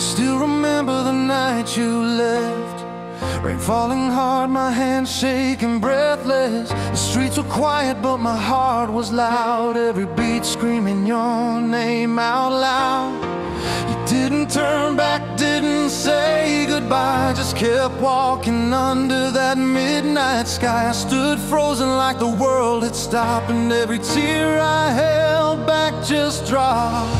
still remember the night you left. Rain falling hard, my hands shaking, breathless. The streets were quiet, but my heart was loud. Every beat screaming your name out loud. You didn't turn back, didn't say goodbye, just kept walking under that midnight sky. I stood frozen like the world had stopped, and every tear I held back just dropped.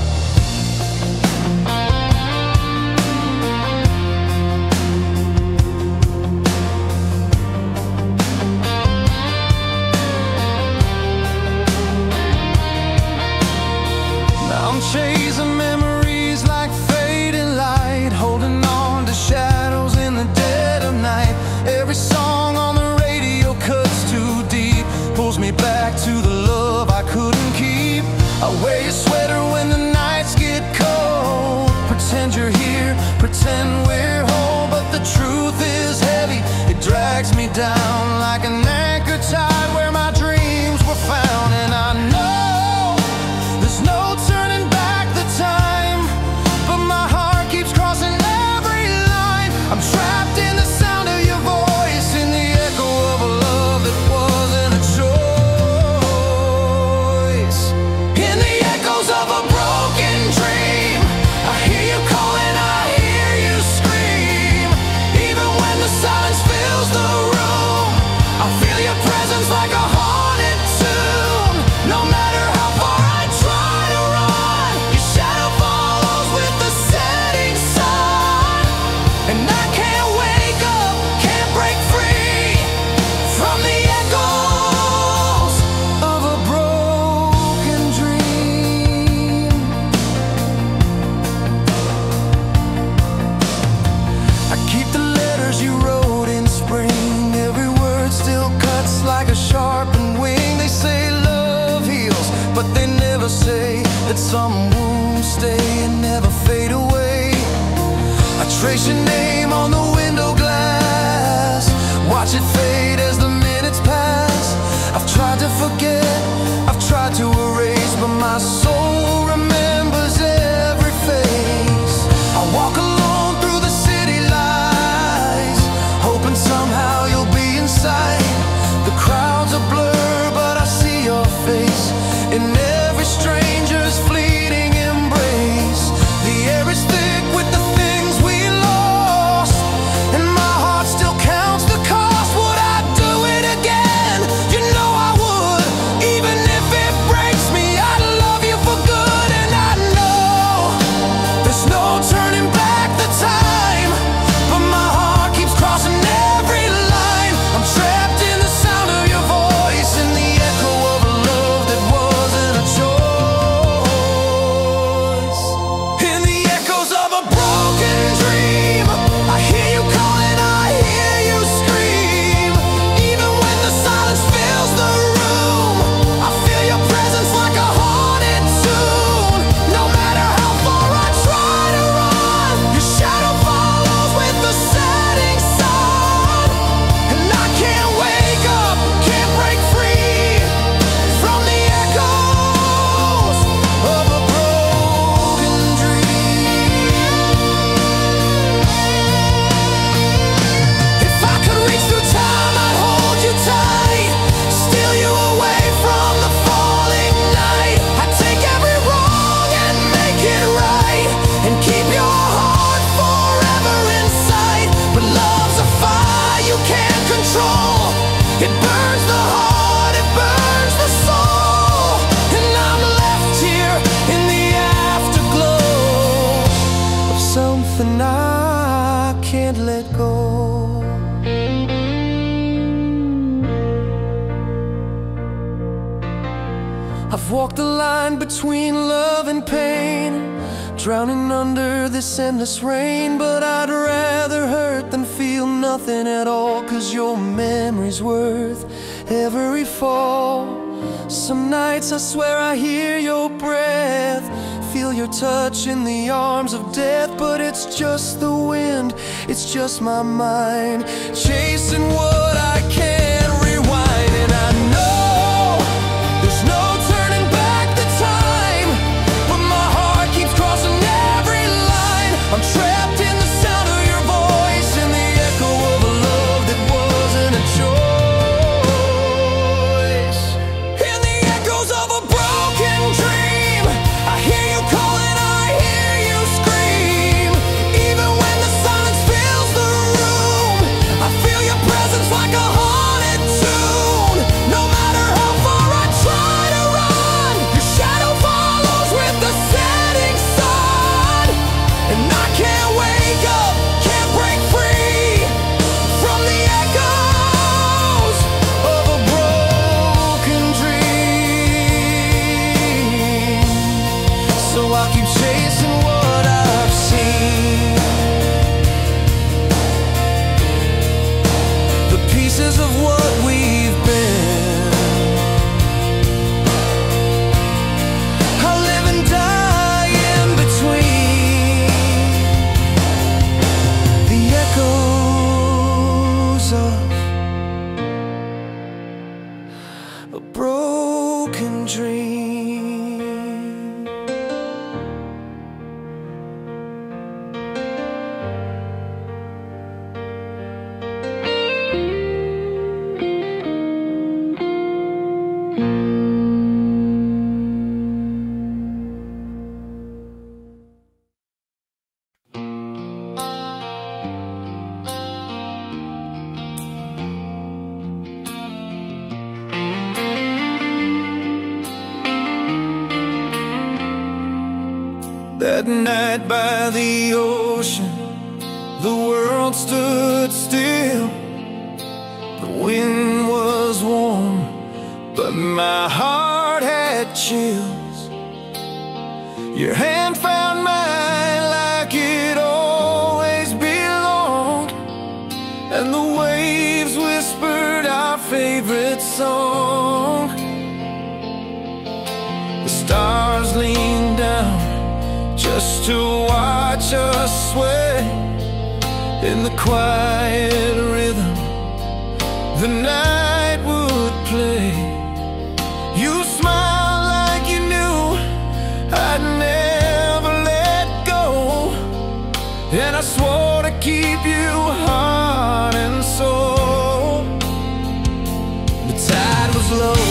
I'm chasing memories like fading light, holding on to shadows in the dead of night. Every song on the radio cuts too deep, pulls me back to the love I couldn't keep. I wear your sweater when the nights get cold. Pretend you're here, pretend we're whole, but the truth is heavy. It drags me down like an anchor tide where my dreams were found. And I know there's no turning back the time, but my heart keeps crossing every line. I'm trapped in the sound of your voice, in the echo of a love that wasn't a choice. In the echoes of a broken dream, I hear you calling, I hear you scream. Even when the silence fills the room, I feel your presence like a haunted tune. No matter how far I try to run, your shadow follows with the setting sun. And I can't wake up, can't break free from the echoes of a broken dream. I keep the letters you wrote in spring. Every word still cuts like a sharpened wing. They say love heals, but they never say that some wounds stay and never fade away. I trace your name on the window glass, watch it fade as the minutes pass. I've tried to forget, I've tried to erase, but my soul remembers every face. I walk alone through the city lights, hoping somehow you'll be in sight. The crowds are blurred, but I see your face in every stranger's fleeting embrace. The air is thick with the things we lost, and my heart still counts the cost. Would I do it again? You know I would. Even if it breaks me, I'd love you for good. And I know there's no turning back the time, but my heart keeps crossing every line. I'm trapped in the sound of your voice, in the echo of a love that wasn't a choice. In the echoes of a broken dream, I hear you calling, I hear you scream. Even when the silence fills the room, I feel your presence like a haunted tune. No matter how far I try to run, your shadow follows with the setting sun. And I can't wake up, can't break free from the echoes of a broken dream. If I could reach through time, I'd hold you tight, steal you away from the falling night. I'd take every wrong and make it right, and keep your heart forever in sight. But love's a fire you can't control. It burns the heart, it burns the soul. And I'm left here in the afterglow of something I can't let go. I've walked the line between love and pain, drowning under this endless rain. But I'd rather hurt than feel nothing at all, 'cause your memory's worth every fall. Some nights I swear I hear your breath, feel your touch in the arms of death. But it's just the wind, it's just my mind, chasing what I can't rewind. And I know there's no turning back the time, but my heart keeps crossing every line. I'm trapped That night by the ocean, the world stood still. The wind was warm, but my heart had chills. Your hand found mine like it always belonged, and the waves whispered our favorite song. The stars leaned down just to watch us sway in the quiet rhythm the night would play. You smiled like you knew I'd never let go, and I swore to keep you heart and soul. The tide was low,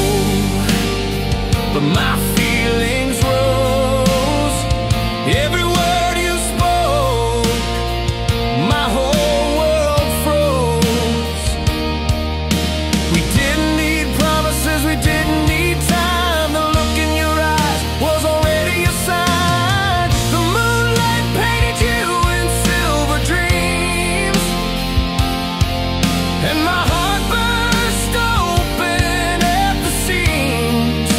but my feelings rose. Every word you spoke, my whole world froze. We didn't need promises, we didn't need time. The look in your eyes was already a sign. The moonlight painted you in silver dreams, and my heart burst open at the seams.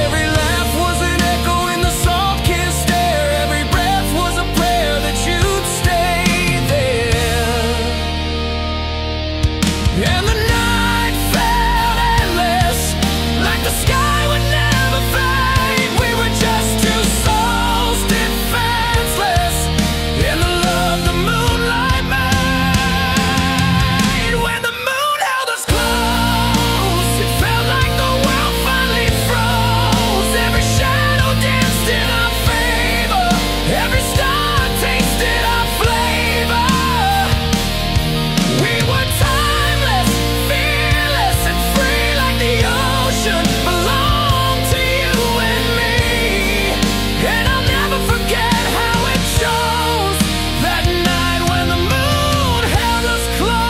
Every laugh was an echo in the soft kiss stare. Every breath was a prayer that you'd stay there. And the night felt endless, like the sky would never fade. We were just two souls defenseless in the love the moonlight made. When the moon held us close, it felt like the world finally froze. Every shadow danced in our favor, every star tasted our flavor. We were timeless, fearless, and free like the ocean belonged to you and me. And I'll never forget how it shows that night when the moon held us close.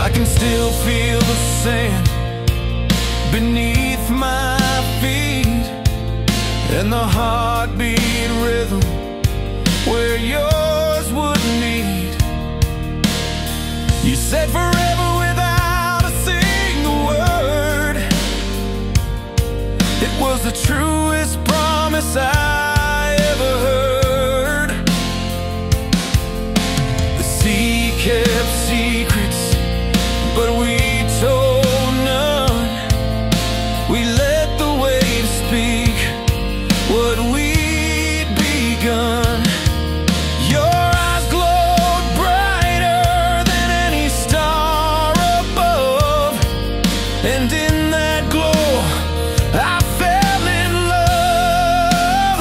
I can still feel the sand beneath my feet, and the heartbeat rhythm where yours would need. You said forever without a single word. It was the truest promise I ever heard. The sea kept secrets, but we told none. We let the waves speak what we'd begun. Your eyes glowed brighter than any star above, and in that glow I fell in love.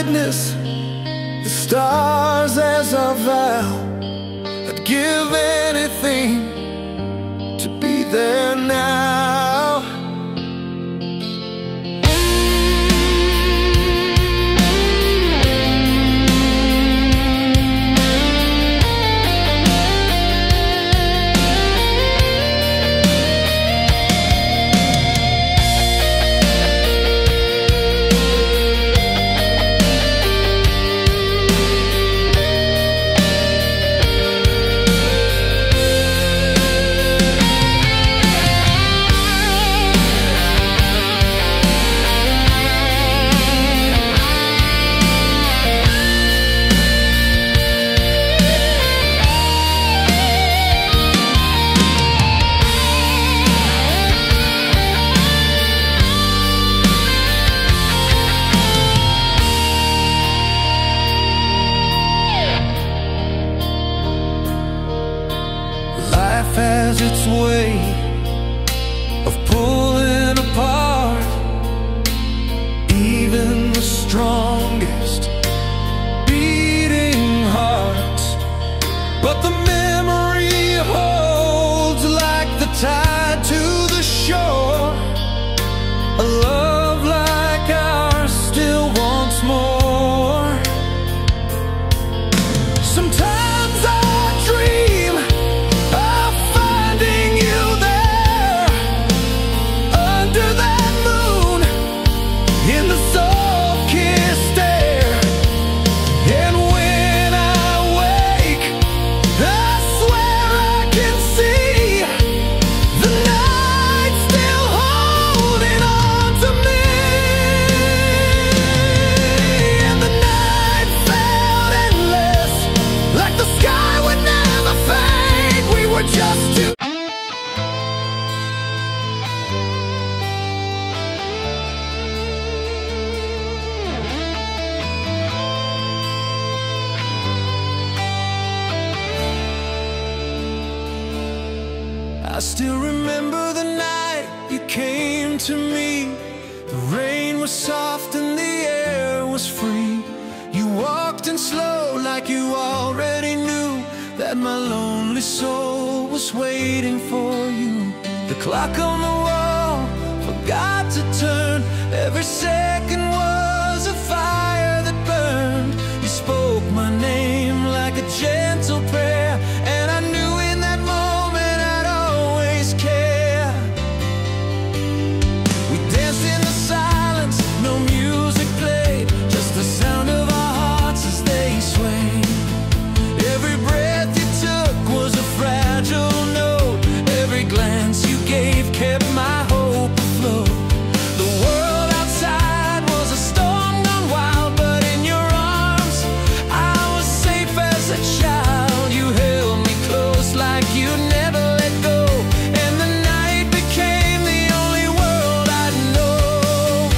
witness the stars as our vow. I'd give anything to be there now. Life has its way of pulling apart even the strongest beating hearts, but the memory holds like the tide to the shore. A love like ours still wants more. Sometimes I dream of finding you there under that moon in the soft-kissed air. And when I wake, I swear I can see the night still holding on to me. And the night felt endless, like the sky would never fade. We were just two. I still remember the night you came to me. The rain was soft and the air was free. You walked in slow like you already knew that my lonely soul was waiting for you. The clock on the wall forgot to turn. Every second was a fire that burned. You spoke my name like a gentle prayer, and I knew in that moment I'd always care. We danced in the silence, no music played, just the sound of our hearts as they swayed. Every breath you took was a fragile note. Every glance you gave kept my hope afloat. The world outside was a storm gone wild, but in your arms I was safe as a child. You held me close like you never let go, and the night became the only world I'd know.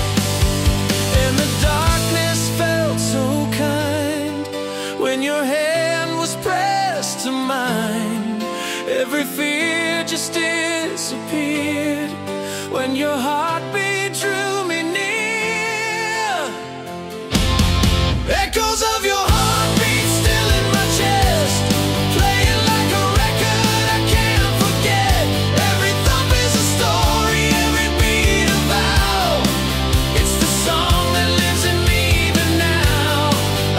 And the darkness felt so kind when your hand was pressed to mine. Every fear just disappeared when your heartbeat drew me near. Echoes of your heartbeat still in my chest, playing like a record I can't forget. Every thump is a story, every beat a vow. It's the song that lives in me even now.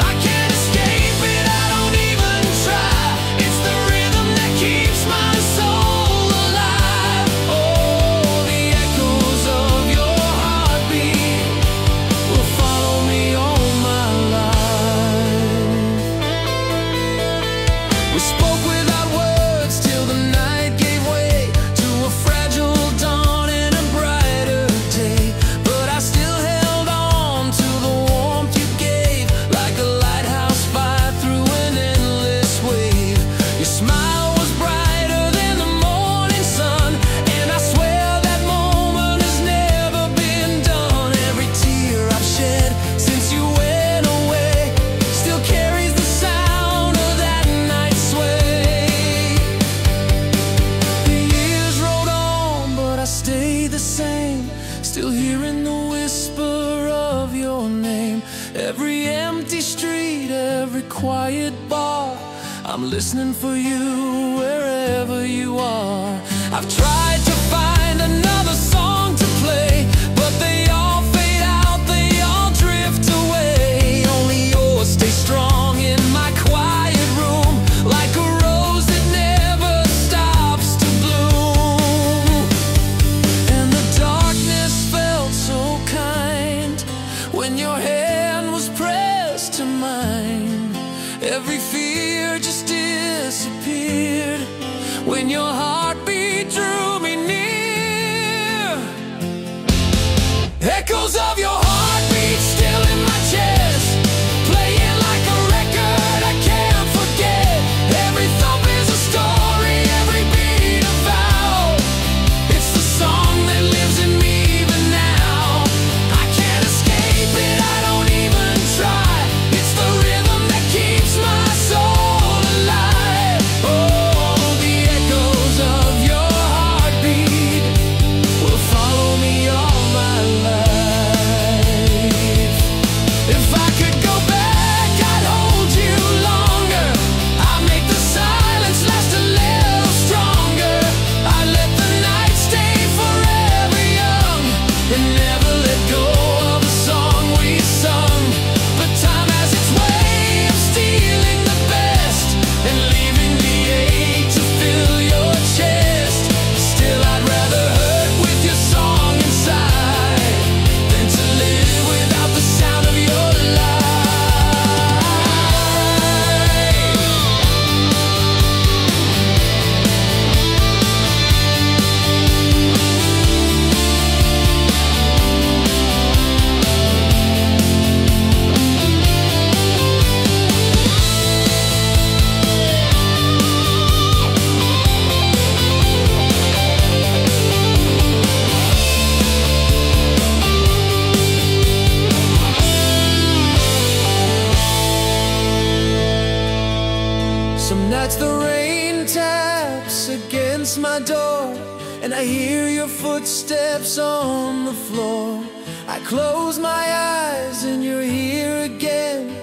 I can't escape it, I don't even try. It's the rhythm that keeps my soul alive. Oh, the echoes of your heartbeat will follow me all my life. We spoke without words till the night gave way to a fragile dawn and a brighter day. But I still held on to the warmth you gave, like a lighthouse fire through an endless wave. Your smile was brighter than the morning sun, and I swear that moment has never been done. Every tear I've shed since you went away still carries the sound of that night's sway. The years rolled on, but I stayed the same, still hearing the whisper of your name. Every empty street, every quiet bar, I'm listening for you wherever you are. I've tried to find another song to play, but they all fade out, they all drift away. Only yours stay strong in my quiet room, like a rose that never stops to bloom. And the darkness felt so kind when your hand was pressed to mine. Every fear just disappeared when your heartbeat drew me near. Echoes of your heartbeat still in my chest, playing like a record I can't forget. Every thump is a story, every beat a vow. It's the song that lives in me even now. I can't escape it, I don't even try. It's the rhythm that keeps my soul alive. Oh, the echoes of your heartbeat will follow me all my life. If I could go back, I'd hold you longer. I'd make the silence last a little stronger. I'd let the night stay forever young and never let go of the song we sung. But time has its way of stealing the best and leaving the ache to fill your chest. Still, I'd rather hurt with your song inside than to live without the sound of your life. Some nights the rain taps against my door, and I hear your footsteps on the floor. I close my eyes and you're here again,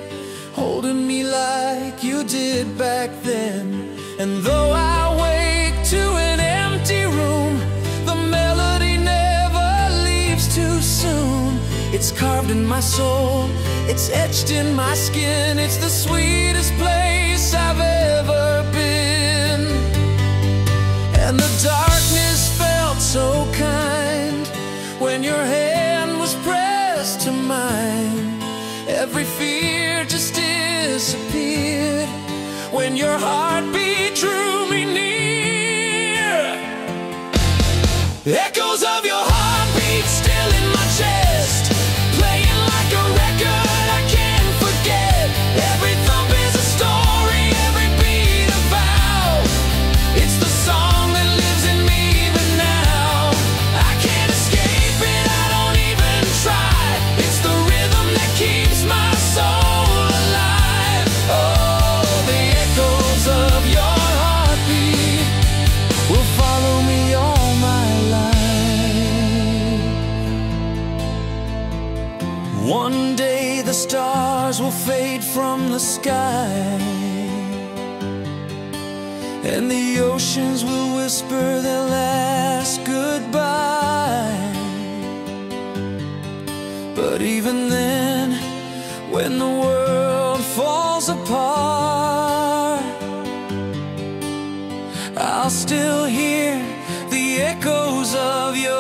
holding me like you did back then. And though I wake to an empty room, the melody never leaves too soon. It's carved in my soul, it's etched in my skin. It's the sweetest place I've ever been. And the darkness felt so kind when your hand was pressed to mine. Every fear just disappeared when your heartbeat drew me near. Echoes of your heartbeat still in my chest, playing like a record I can't forget. Every thump is a story, every beat a vow. It's the song that lives in me even now. I can't escape it, I don't even try. It's the rhythm that keeps my soul alive. Oh, the echoes of your heartbeat will follow me all my life. One day the stars will fade from the sky, and the oceans will whisper their last goodbye. But even then, when the world falls apart, I'll still hear the echoes of your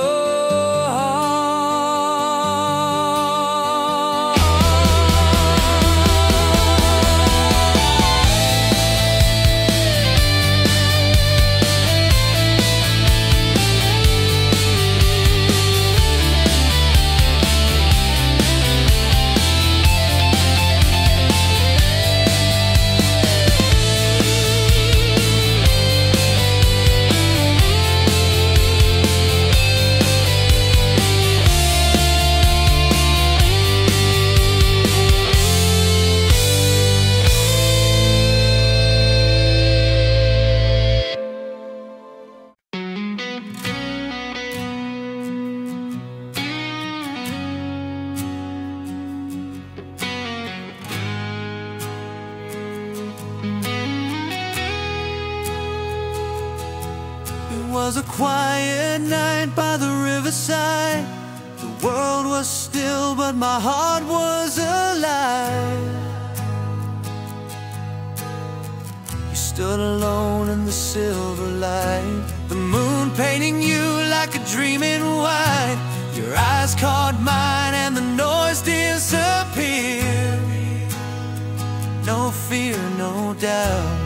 was a quiet night by the riverside. The world was still, but my heart was alive. You stood alone in the silver light, the moon painting you like a dream in white. Your eyes caught mine and the noise disappeared. No fear, no doubt,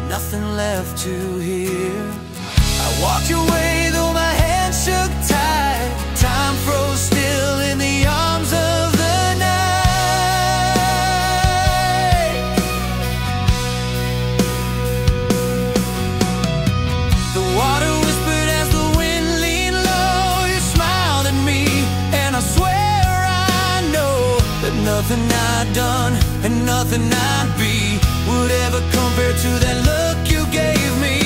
nothing left to hear. I walked your way though my hand shook tight. Time froze still in the arms of the night. The water whispered as the wind leaned low. You smiled at me and I swear I know that nothing I'd done and nothing I'd be would ever compare to that look you gave me.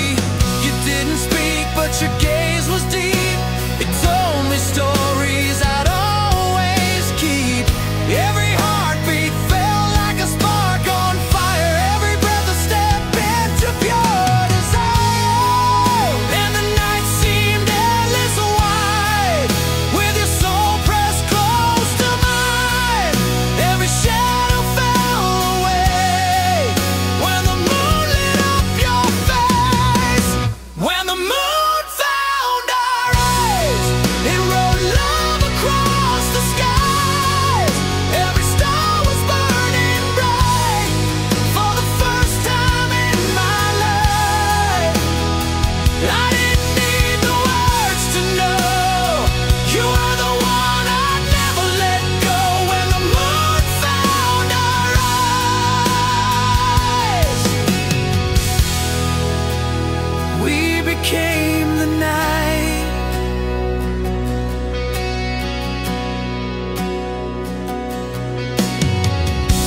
You didn't speak, but your gaze was deep. It told me stories I'd always keep. Every heartbeat felt like a spark on fire. Every breath a step into pure desire. And the night seemed endless wide, with your soul pressed close to mine. Every shadow fell away when the moon lit up your face. When the moon found our eyes, it wrote love across the skies. Every star was burning bright for the first time in my life. I didn't need the words to know you were the one I'd never let go. When the moon found our eyes, we became the night.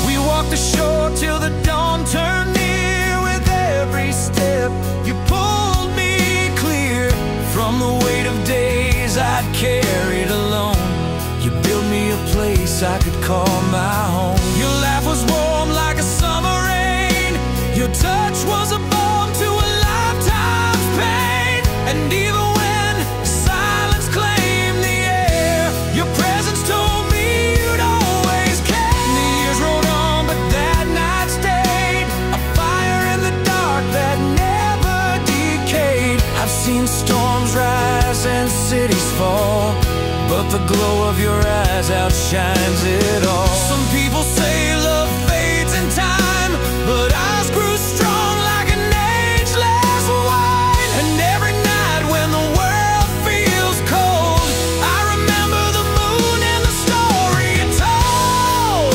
We walked the shore till the dawn turned near. With every step you pulled me clear from the weight of days I'd carried alone. You built me a place I could call my home. Your laugh was warm like a summer rain. Your touch was a balm to a lifetime's pain. And even when silence claimed the air, your presence told me you'd always care. The years rolled on, but that night stayed, a fire in the dark that never decayed. I've seen storms rise and cities fall, but the glow of your eyes outshines it all. Some people say love fades in time, but ours grew strong like an ageless wine. And every night when the world feels cold, I remember the moon and the story it told.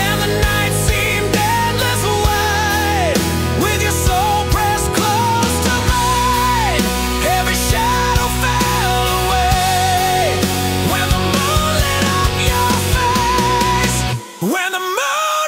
And the night seemed endless wide, with your soul pressed close to mine. Every shadow fell away when the moon lit up your face. When the moon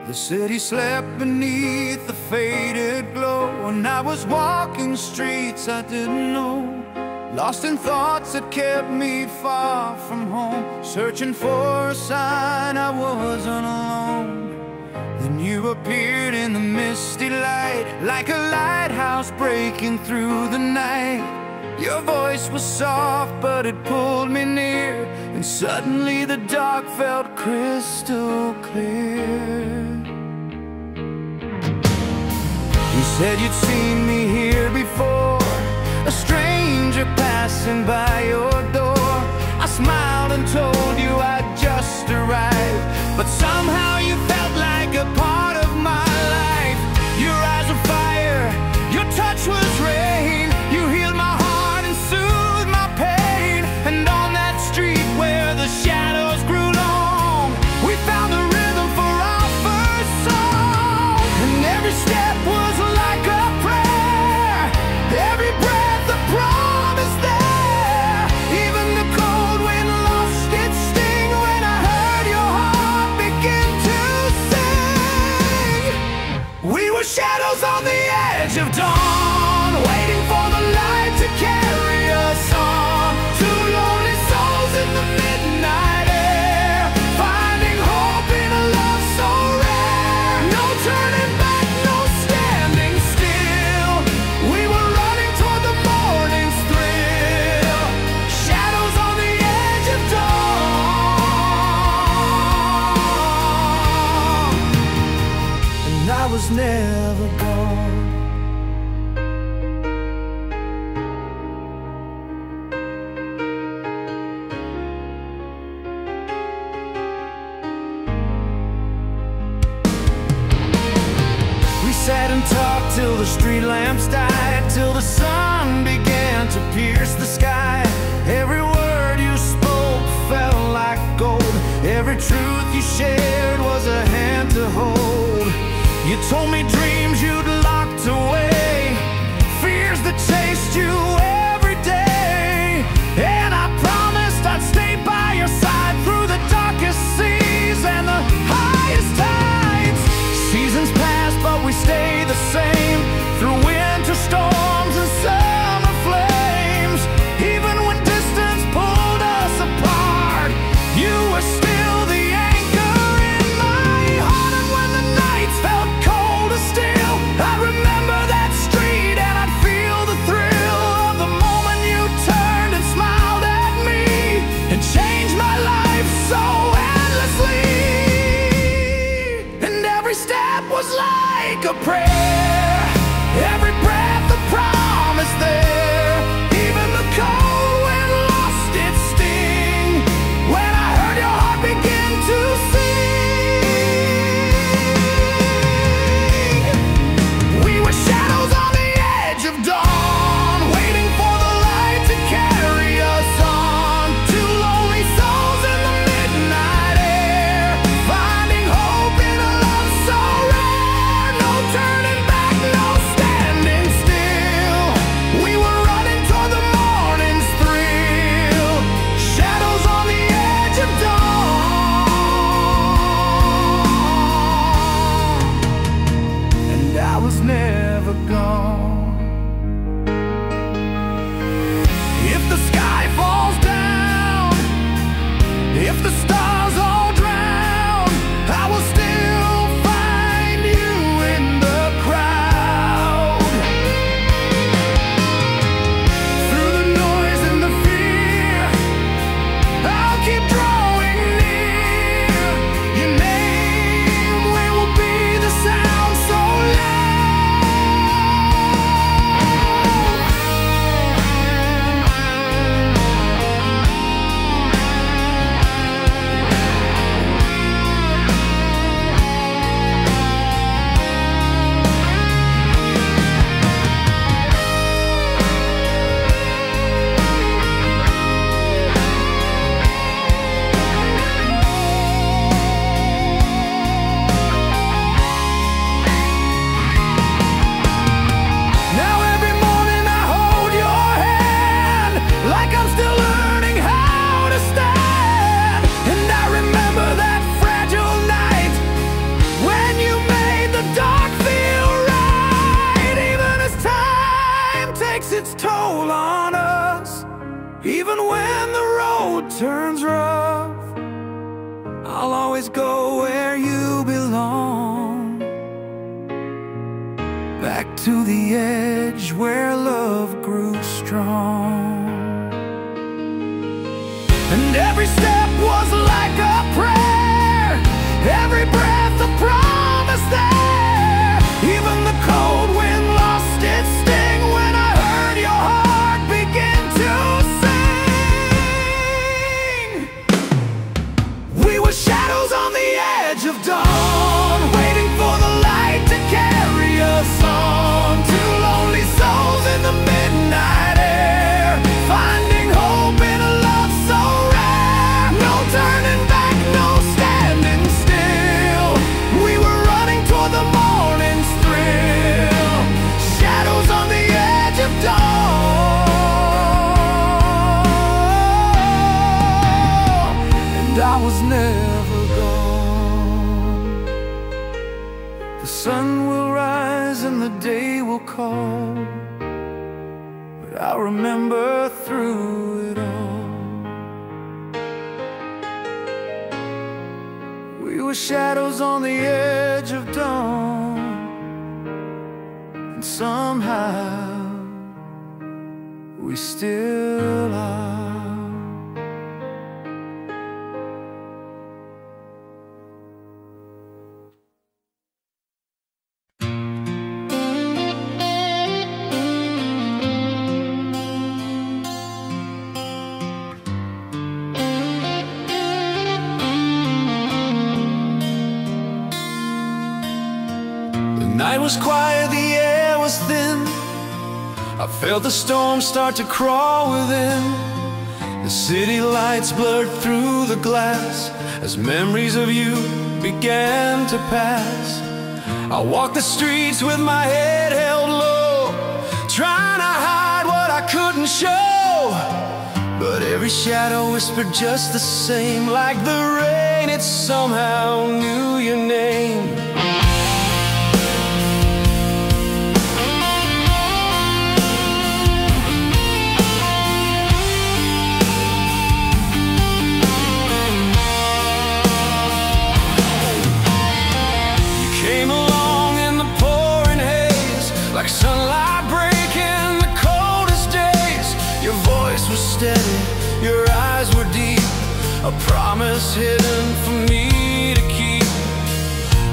The city slept beneath the faded glow, and I was walking streets I didn't know, lost in thoughts that kept me far from home, searching for a sign I wasn't alone. Then you appeared in the misty light, like a lighthouse breaking through the night. Your voice was soft, but it pulled me near, and suddenly the dark felt crystal clear. You said you'd seen me here before, a stranger passing by your door. I smiled and told you I'd just arrived, but somehow you felt like a part of my life. Your eyes were fire, your touch was rain. You healed my heart and soothed my pain. And on that street where the shadows grew long, we found the rhythm for our first song. And every step was like a prayer, every breath a promise there. Even the cold wind lost its sting when I heard your heart begin to sing. We were shadows on the edge of dawn, waiting for the light to carry us on. Two lonely souls in the midnight air, finding hope in a love so rare. No turning back, no standing still. We were running toward the morning's thrill, shadows on the edge of dawn. And I was never gone. We sat and talked till the street lamps died, till the sun began to pierce the sky. Every word you spoke felt like gold, every truth you shared was a hand to hold. You told me dreams you'd locked away, fears that chased you every day. And I promised I'd stay by your side through the darkest seas and the highest tides. Seasons pass, but we stay the same, through winter storms and summer flames. Even when distance pulled us apart, you were still the anchor in my heart. And when the nights felt cold as steel, I remember that street and I'd feel the thrill of the moment you turned and smiled at me and changed my life so endlessly. And every step was like a prayer, every breath a promise there. Even the cold wind lost its sting when I heard your heart begin to sing. We were shadows on the edge of dawn, waiting for the light to carry us on. Two lonely souls in the midnight air, finding hope in a love so rare. No turning back, always go where you belong, back to the edge where love grew strong. And every step was like a prayer, every breath a promise there. Even the cold wind lost its sting when I heard your heart begin to sing. We were shadows on the edge of dawn, waiting for the light to carry us on. Two lonely souls in the midnight air, finding hope in a love so rare. No turning back, no standing still. We were running toward the morning's thrill, shadows on the edge of dawn. And I was never gone. The sun will rise and the day will call, but I remember through it all. We were shadows on the edge of dawn, and somehow we still are. The night was quiet, the air was thin. I felt the storm start to crawl within. The city lights blurred through the glass as memories of you began to pass. I walked the streets with my head held low, trying to hide what I couldn't show. But every shadow whispered just the same, like the rain, it somehow knew your name. Like sunlight breaking the coldest days. Your voice was steady, your eyes were deep, a promise hidden for me to keep.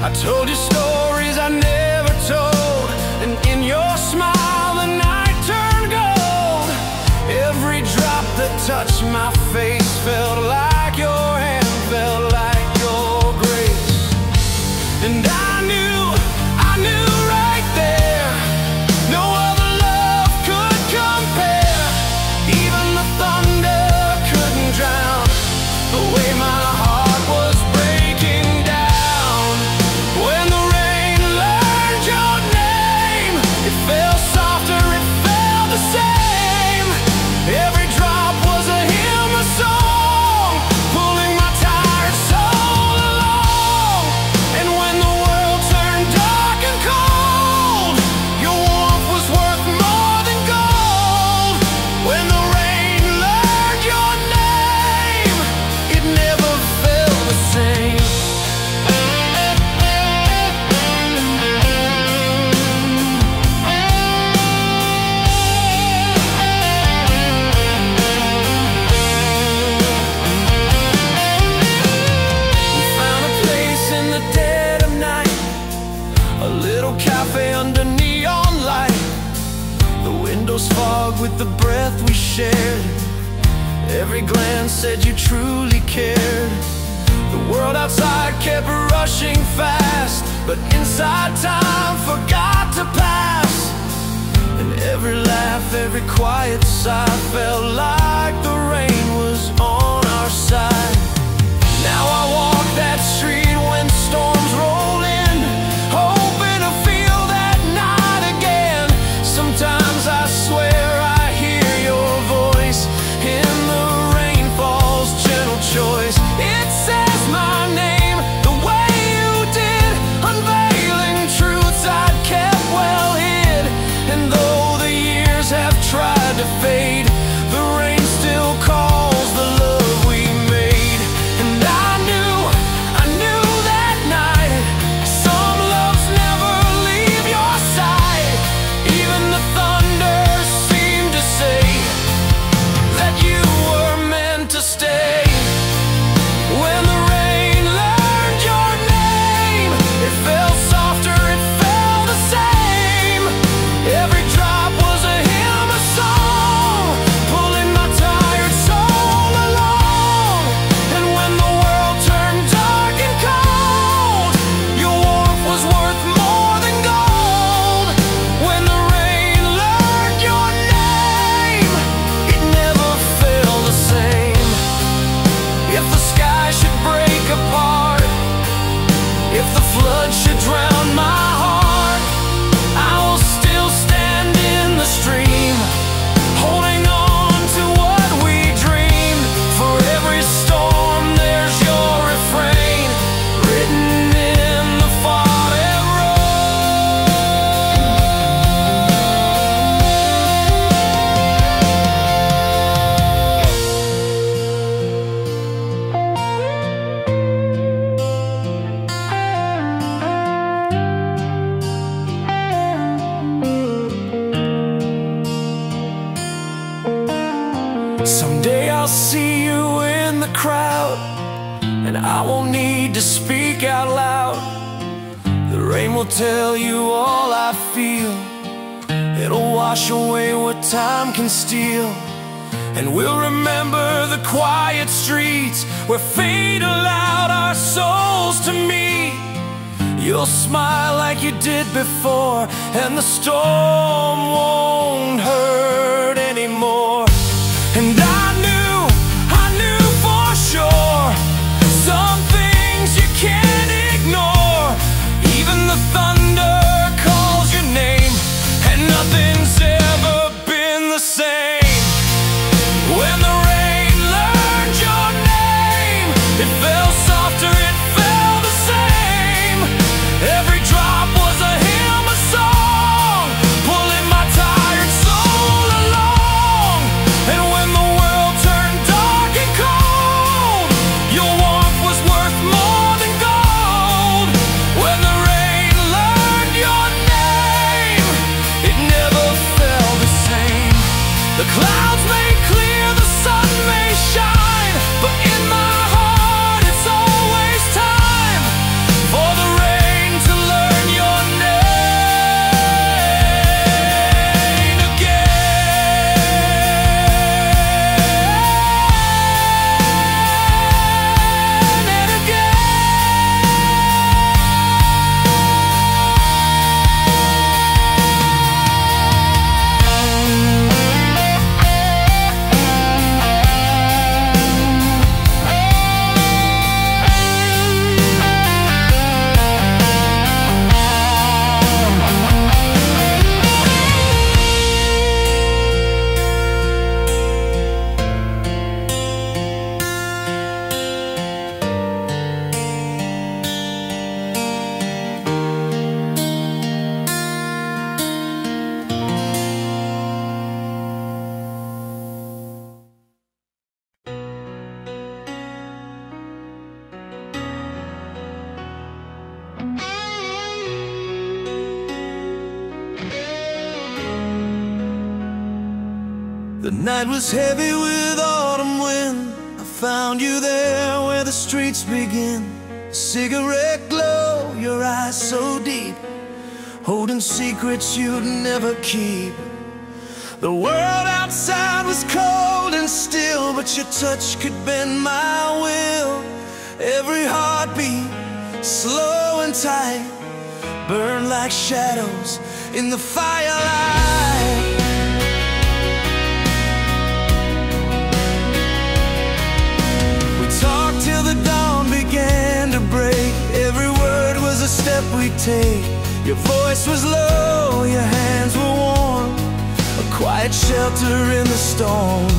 I told you stories I never told, and in your smile the night turned gold. Every drop that touched my face felt like your hand, felt like your grace. And I knew right there, no other love could compare. Even the thunder couldn't drown the way my heart was breaking down. When the rain learned your name, it fell softer, it felt the same. Every drop was a hymn, a song, pulling my tired soul along. And when the world turned dark and cold, your warmth was worth more than gold. When the rain learned your name, it never felt the same. We found a place in the dead of night, a little cafe under neon light. The windows fogged with the breath we shared. Every glance said you truly cared. The world outside kept rushing fast, but inside time forgot to pass. And every laugh, every quiet sigh felt like the rain was on our side. Now I walk that street when storms roll in, hoping to feel that night again. Sometimes I swear I hear your voice in the rainfall's gentle choice. It says my name the way you did, unveiling truths I'd kept well hid. And though the years have tried to fade, the rain still calls the love we made. And I knew need to speak out loud. The rain will tell you all I feel. It'll wash away what time can steal, and we'll remember the quiet streets where fate allowed our souls to meet. You'll smile like you did before, and the storm won't hurt anymore. And I knew for sure, some things you can't ignore. Even the thunder calls your name, and nothing's ever been the same. When the rain learned your name, it fell softer, it fell the same. Every drop was a hymn, a song, pulling my tired soul along. And when the world turned dark and cold, your warmth was worth more than gold. When the rain learned your name, it never fell the same. The clouds may clear, the sun may shine, but in my heart it's always time for the rain to learn your name again and again. The night was heavy with autumn wind. I found you there where the streets begin. A cigarette glow, your eyes so deep, holding secrets you'd never keep. The world outside was cold and still, but your touch could bend my will. Every heartbeat, slow and tight, burned like shadows in the firelight. Talked till the dawn began to break. Every word was a step we'd take. Your voice was low, your hands were warm, a quiet shelter in the storm.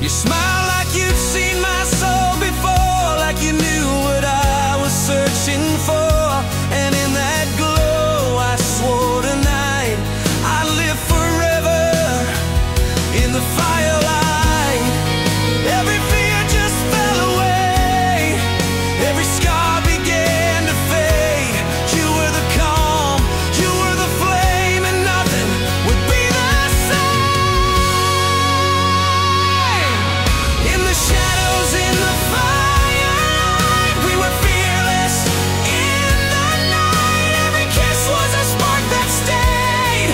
You smiled like you'd seen my soul before, like you knew what I was searching for. And in that glow I swore tonight I'd live forever in the firelight. Every fear just fell away, every scar began to fade. You were the calm, you were the flame, and nothing would be the same. In the shadows, in the firelight, we were fearless in the night. Every kiss was a spark that stayed,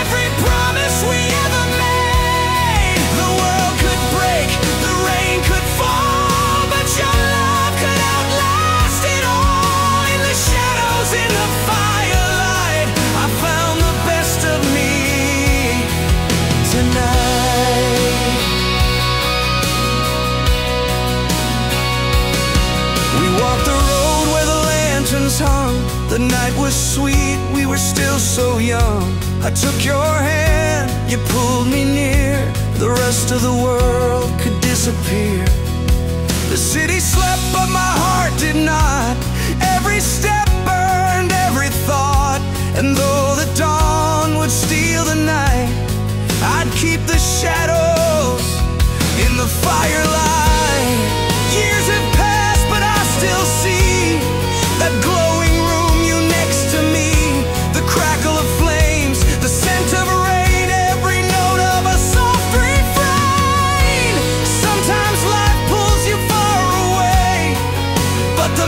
every promise we ever made. The world could break, the rain could fall, but your love could outlast it all. In the shadows, in the firelight, I found the best of me tonight. We walked the road where the lanterns hung. The night was sweet, we were still so young. I took your hand, you pulled me near. The rest of the world could disappear. The city slept, but my heart did not. Every step burned, every thought. And though the dawn would steal the night, I'd keep the shadows in the firelight. Years have passed, but I still see that glowing room, you next to me. The crackle of flames, the scent of rain, every note of a soft refrain. Sometimes life pulls you far away, but the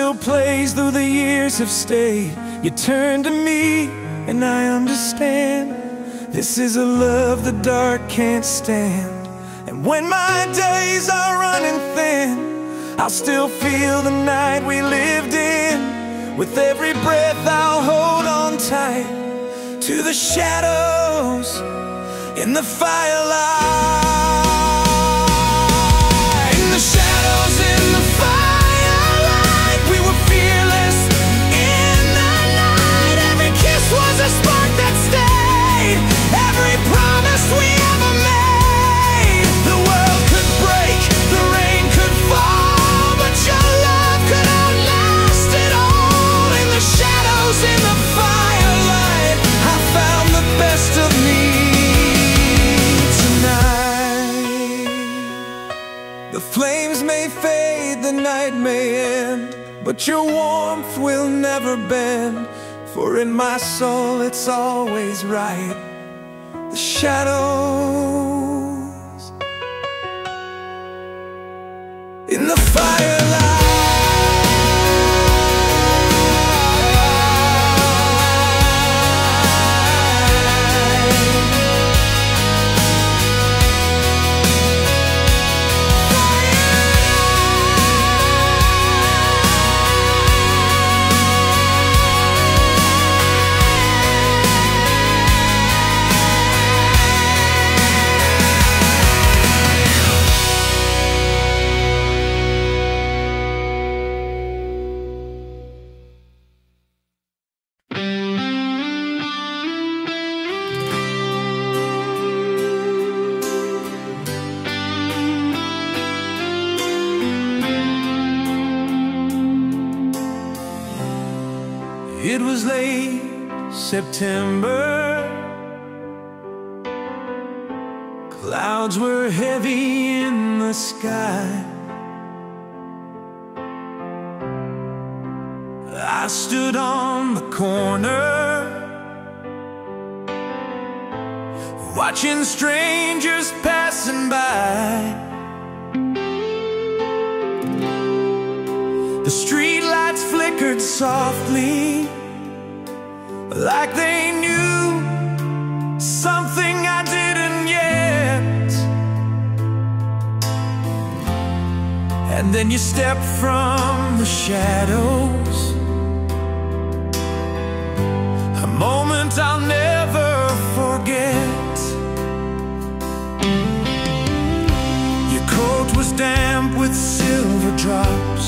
still plays, though the years have stayed. You turn to me and I understand. This is a love the dark can't stand. And when my days are running thin, I'll still feel the night we lived in. With every breath I'll hold on tight to the shadows in the firelight. In the shadows, in the firelight, we were fearless in the night. Every kiss was a spark that stayed, every promise we ever made. The world could break, the rain could fall, but your love could outlast it all. In the shadows, in the firelight, I found the best of me tonight. The flames may fade, the night may end, but your warmth will never bend. For in my soul it's always right. The shadows in the firelight. It was late September. Clouds were heavy in the sky. I stood on the corner, watching strangers passing by. The streetlights flickered softly, like they knew something I didn't yet. And then you stepped from the shadows, a moment I'll never forget. Your coat was damp with silver drops,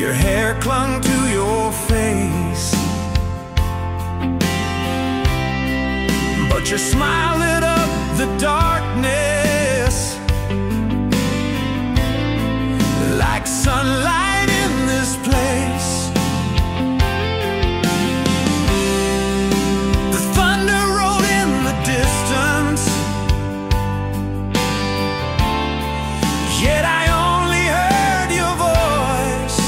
your hair clung to your face, but your smile lit up the darkness like sunlight in this place. The thunder rolled in the distance, yet I only heard your voice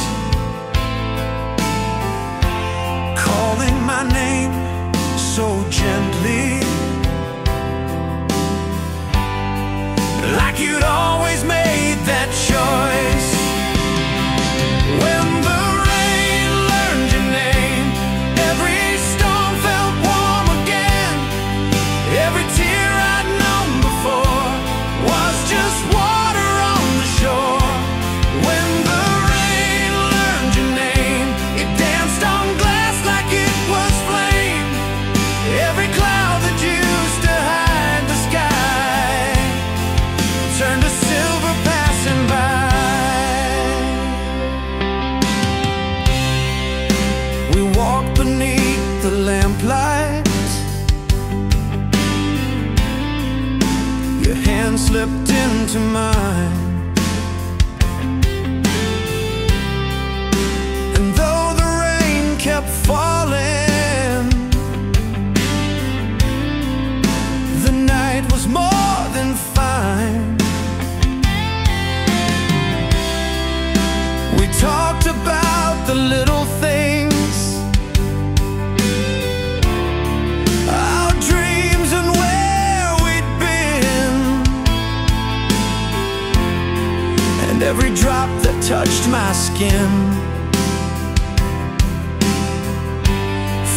calling my name so gently, like you'd always made that choice. When the rain learned your name, every stone felt warm again. Every tear I'd known before was just water on the shore. When the rain learned your name, it danced on glass like it was flame. Every cloud that used to hide the sky turned to silver passing by. We walked beneath the lamplight, your hand slipped into mine, and though the rain kept falling, the night was more than fine. We talked about the little things, our dreams and where we'd been. touched my skin.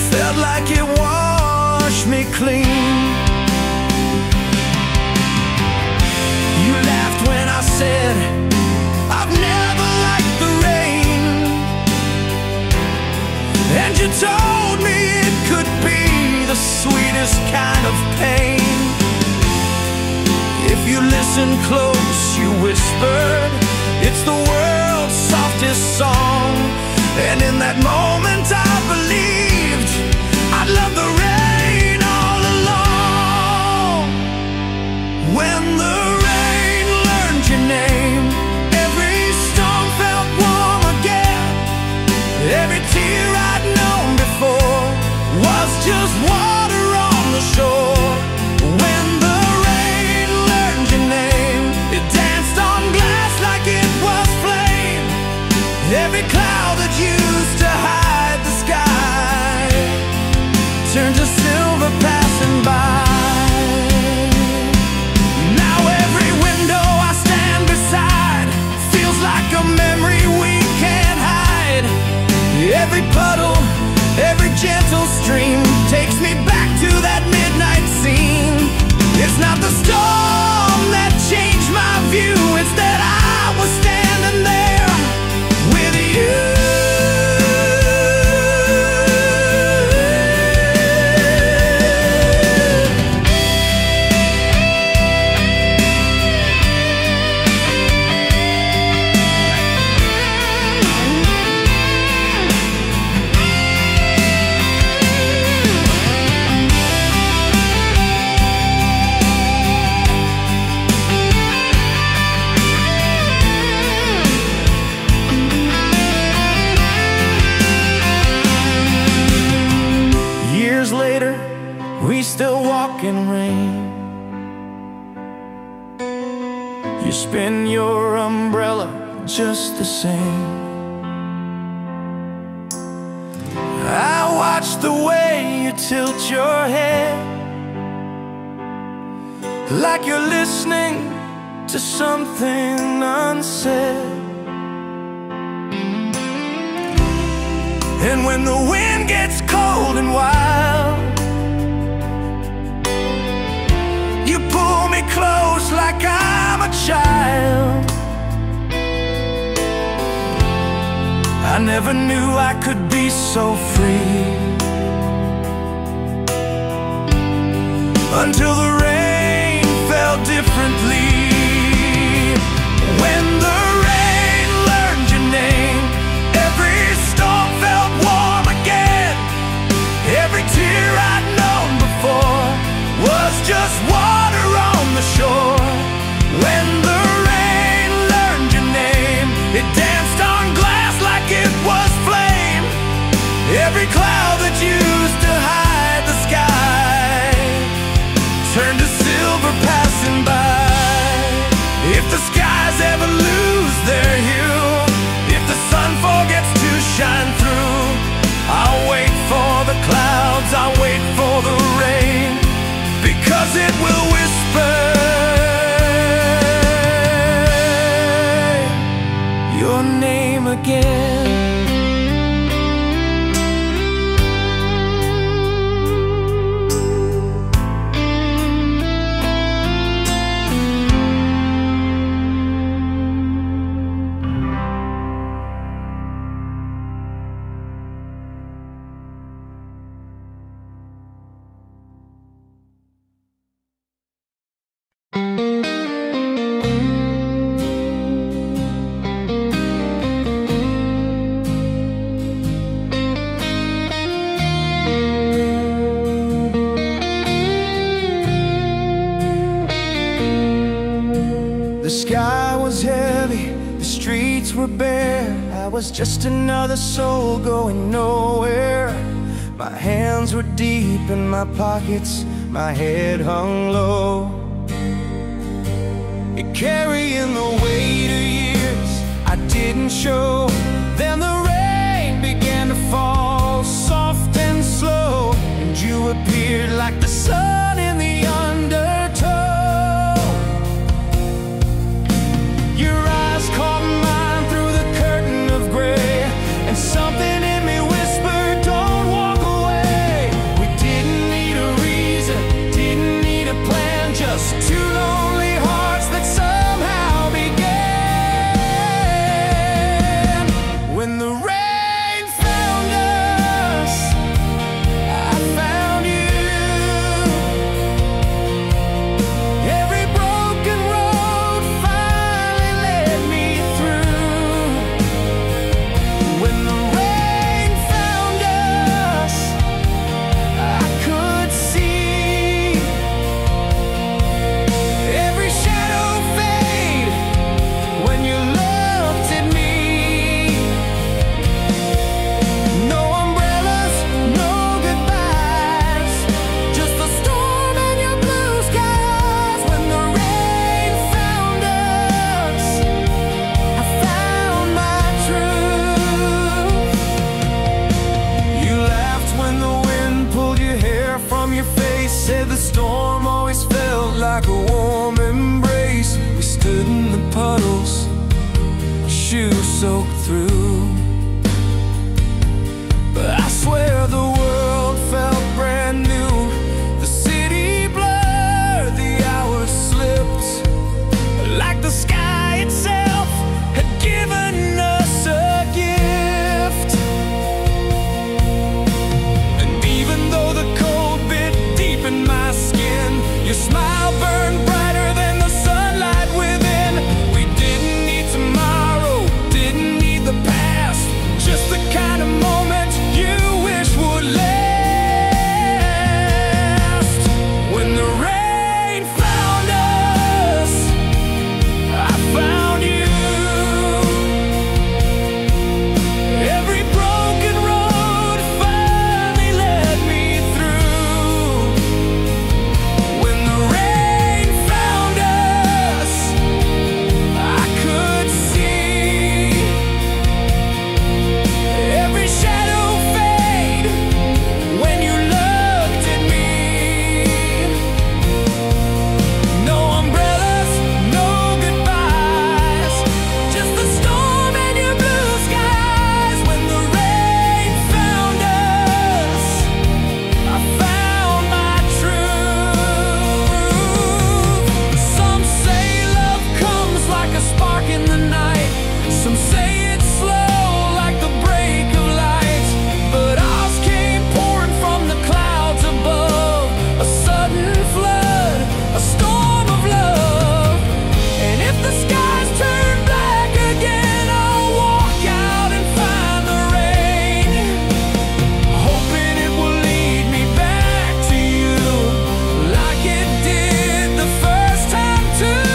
Felt like it washed me clean. You laughed when I said I've never liked the rain, and you told me it could be the sweetest kind of pain. If you listen close, you whispered, it's the world's softest song. And in that moment I believed I'd love the rain all along. When the rain learned your name, every storm felt warm again. Every tear I'd known before was just water on the shore. When the rain learned your name, it danced on glass like it was flame. Every cloud that used to hide the sky turned to silver passing by. Now every window I stand beside feels like a memory we can't hide. Every puddle, every gentle stream takes me back to that midnight scene. It's not the storm that changed my view, it's that I was standing there with you. Years later, we still walk in rain. You spin your umbrella just the same. I watch the way you tilt your head, like you're listening to something unsaid. And when the wind gets cold and wild, you pull me close like I'm a child. I never knew I could be so free until the rain fell differently. When the rain learned your name, every storm felt warm again. Every tear I'd known before was just water on the shore. When the rain learned your name, it danced on glass like it was flame. Every cloud that used to hide the sky turned to silver passing by. If the skies ever lose their hue, if the sun forgets to shine through, I'll wait for the clouds, I'll wait for the rain, because it will whisper your name again. The sky was heavy, the streets were bare. I was just another soul going nowhere. My hands were deep in my pockets, my head hung low, carrying the weight of years I didn't show. Then the rain began to fall, soft and slow, and you appeared like the sun in the undertow. Your eyes caught mine through the like a warm embrace. We stood in the puddles, shoes soaked through. But I swear the world felt brand new. The city blurred, the hours slipped, like the sky itself had given us a gift. And even though the cold bit deep in my skin, your smile burned brighter than the sunlight within. We didn't need tomorrow, didn't need the past, just the kind of moment you wish would last. When the rain found us, I found you. Every broken road finally led me through. When the rain found us, I could see every shadow fade when you looked at me. No umbrellas, no goodbyes, just the storm and your blue skies. When the rain found us, I found my truth. Some say love comes like a spark in the night, some say it's slow like the break of light. But ours came pouring from the clouds above, a sudden flood, a storm of love. And if the skies turn black again, I'll walk out and find the rain, hoping it will lead me back to you like it did the first time too.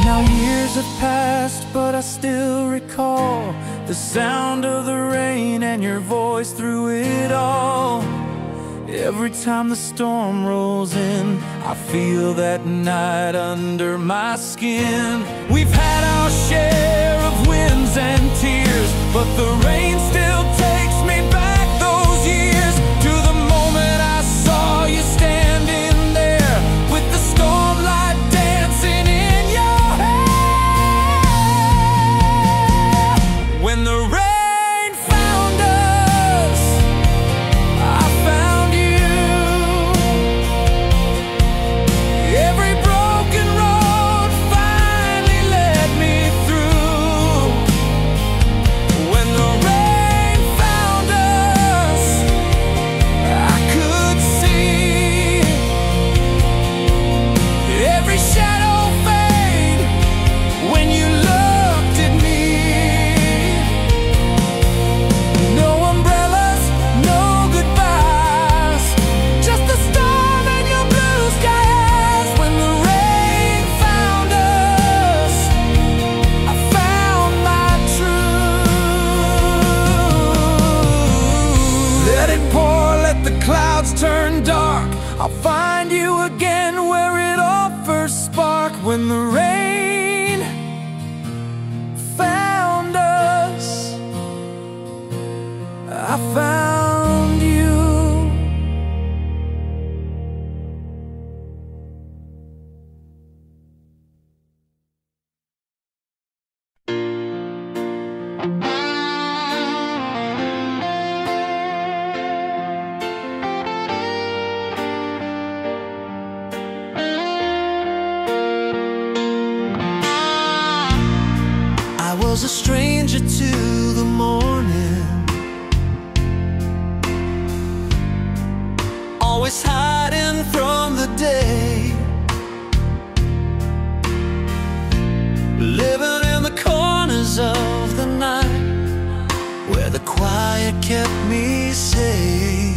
Now years have passed, but I still recall the sound of the rain and your voice through it all. Every time the storm rolls in, I feel that night under my skin. We've had our share of winds and tears, but the rain still takes me back those years to the moment I saw you standing there with the stormlight dancing in your hair. When the rain found us, I found you. Every broken road finally led me through. When the rain found us, I could see every shadow fade when you looked at me. No umbrellas, no goodbyes, just the storm and your blue skies. When the rain found us, I found my truth. Let it pour, let the clouds turn dark, I'll find you again where it all first sparked. When the rain found us, I found you. I was a stranger to the morning, always hiding from the day, living in the corners of the night where the quiet kept me safe.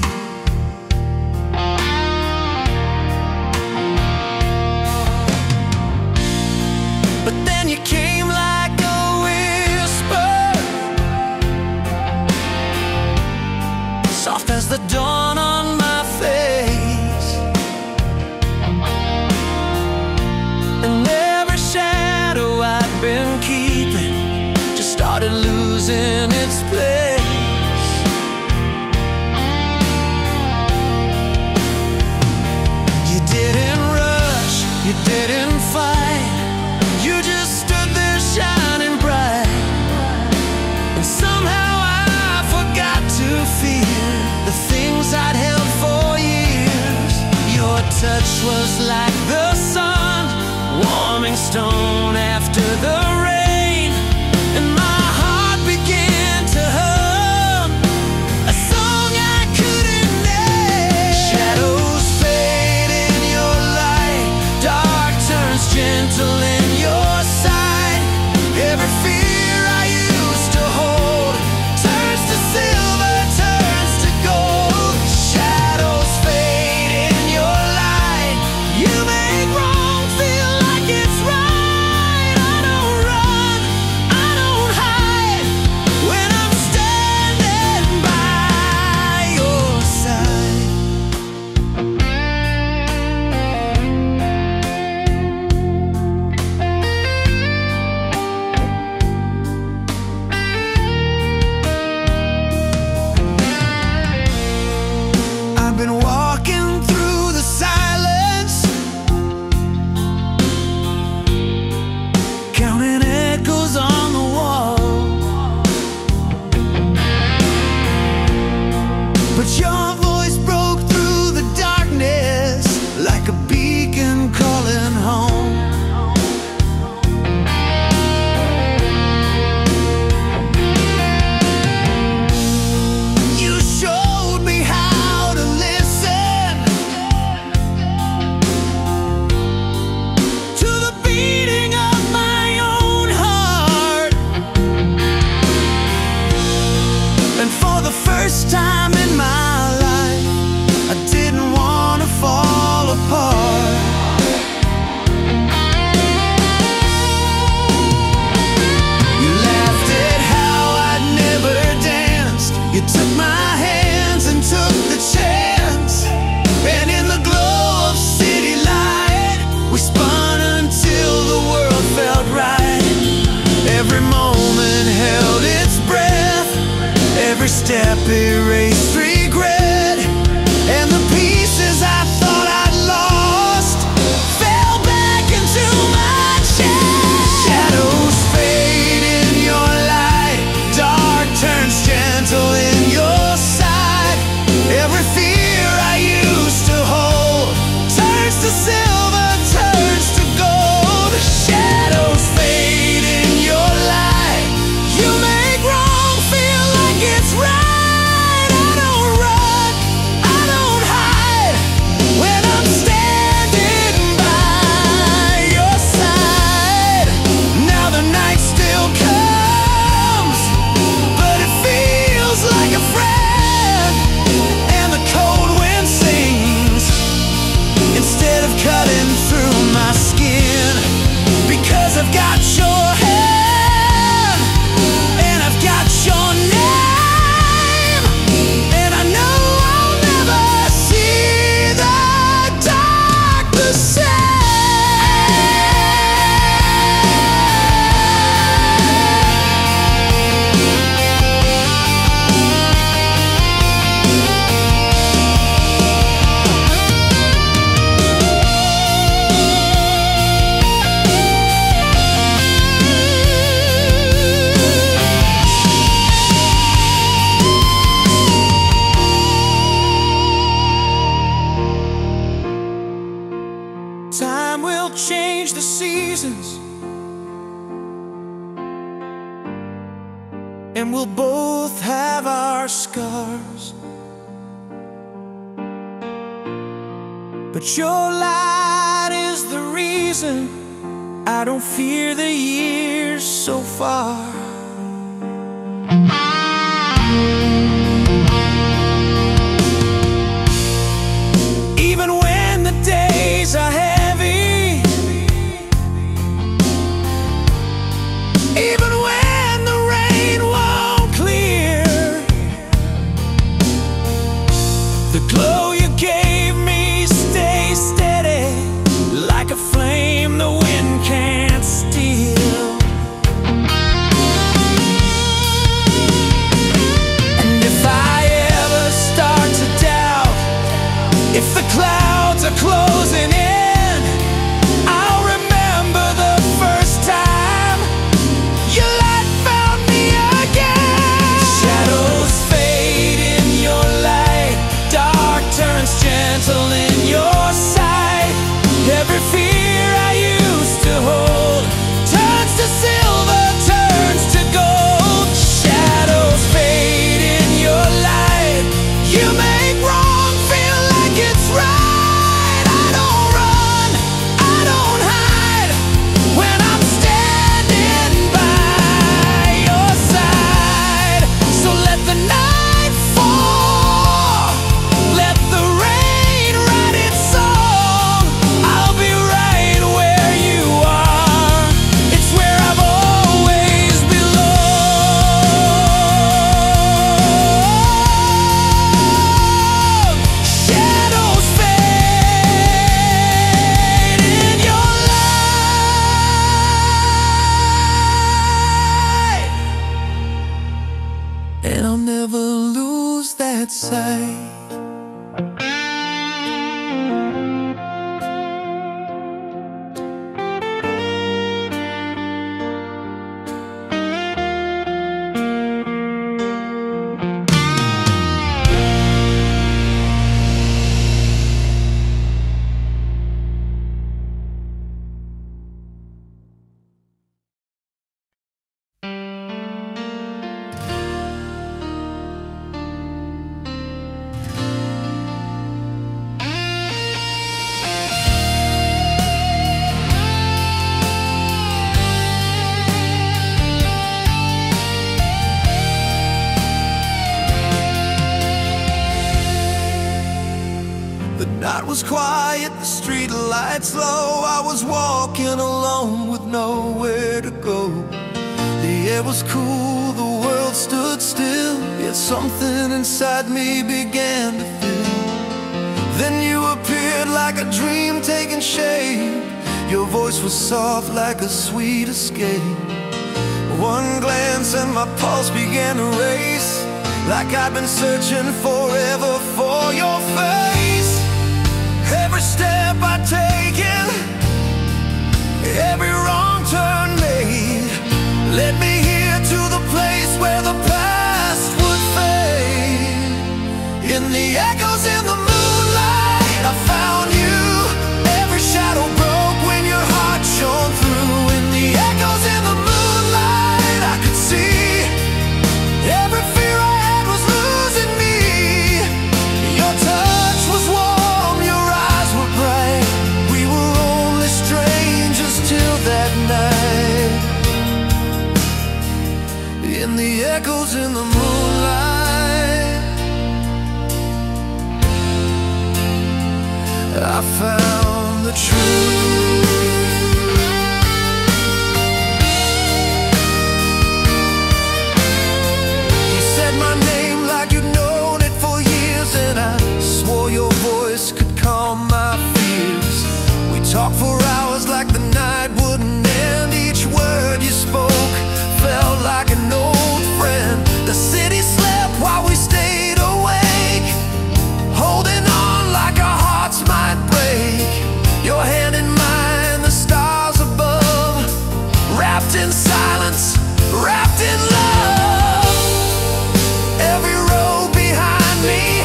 as the dawn on my face. And every shadow I'd been keeping just started losing its place. You didn't rush, you didn't fight, you just stood there shining bright. And somehow I forgot to fear the things I'd held for years. Your touch was like the sun, warming stone after the rain. And my heart began to hum a song I couldn't name. Shadows fade in your light, dark turns gentle in your sight. Every fear I used to hold turns to silver, turns to gold. Shadows fade in your light, you make wrong feel like it's right. I don't run, I don't hide, when I'm standing by your side. I've been walking through the silence, counting echoes on the wall. But your voice broke through the darkness like a beacon calling home. You showed me how to listen to the beating of my own heart. And for the first time in my life, I didn't want to fall apart. You laughed at how I'd never danced. You took my hands and took the chance. And in the glow of city light, we spun until the world felt right. Every moment held its breath, every step erased regret. And the pieces I thought I'd lost fell back into my chest. Shadows fade in your light, dark turns gentle in your sight. Every fear I used to hold turns to silver, turns to gold. Shadows fade in your light, you make wrong feel like it's right. I don't run, I don't hide, when I'm standing by your side. Now the night still comes, but it feels like a friend. And the cold wind sings instead of cutting through my skin. Because I've got your hand, and I've got your name, and I know I'll never see the dark the same. Time will change the seasons, and we'll both have our scars. But your light is the reason I don't fear the years so far. Even when the days are heavy, even when the rain won't clear, The glow you gave me stays steady, like a flame the wind can't steal. And if I ever start to doubt, if the clouds are closing in, I'll remember the first time your light found me again. Shadows fade in your light, dark turns gentle in your sight. Every fear I used to hold turns to silver, turns to gold. Shadows fade in your light, you make wrong feel like it's right. I don't run, I don't hide, when I'm standing by your side. So let the night fall, let the rain write its song. I'll be right where you are, it's where I've always belonged. Shadows fade in your light, and I'll never lose that sight. The night was quiet, the street lights low. I was walking alone with nowhere to go. The air was cool, the world stood still, yet something inside me began to feel. Then you appeared like a dream taking shape. Your voice was soft like a sweet escape. One glance and my pulse began to race, like I'd been searching forever for your face. Every step I'd taken, every wrong turn made, led me here to the place where the past would fade. In the echoes in the moonlight, I found you. Every shadow broke when your heart shone through. In the echoes in the moonlight, I could see every fear I had was losing me. Your touch was warm, your eyes were bright. We were only strangers till that night. In the echoes in the moonlight, I found the truth. You said my name like you'd known it for years, and I swore your voice could calm my fears. We talked for hours like the night wouldn't end. Each word you spoke felt like an old friend. The city slept while we stayed awake, holding on like our hearts might break. Your hand in mine, the stars above, wrapped in silence, wrapped in love. Every road behind me,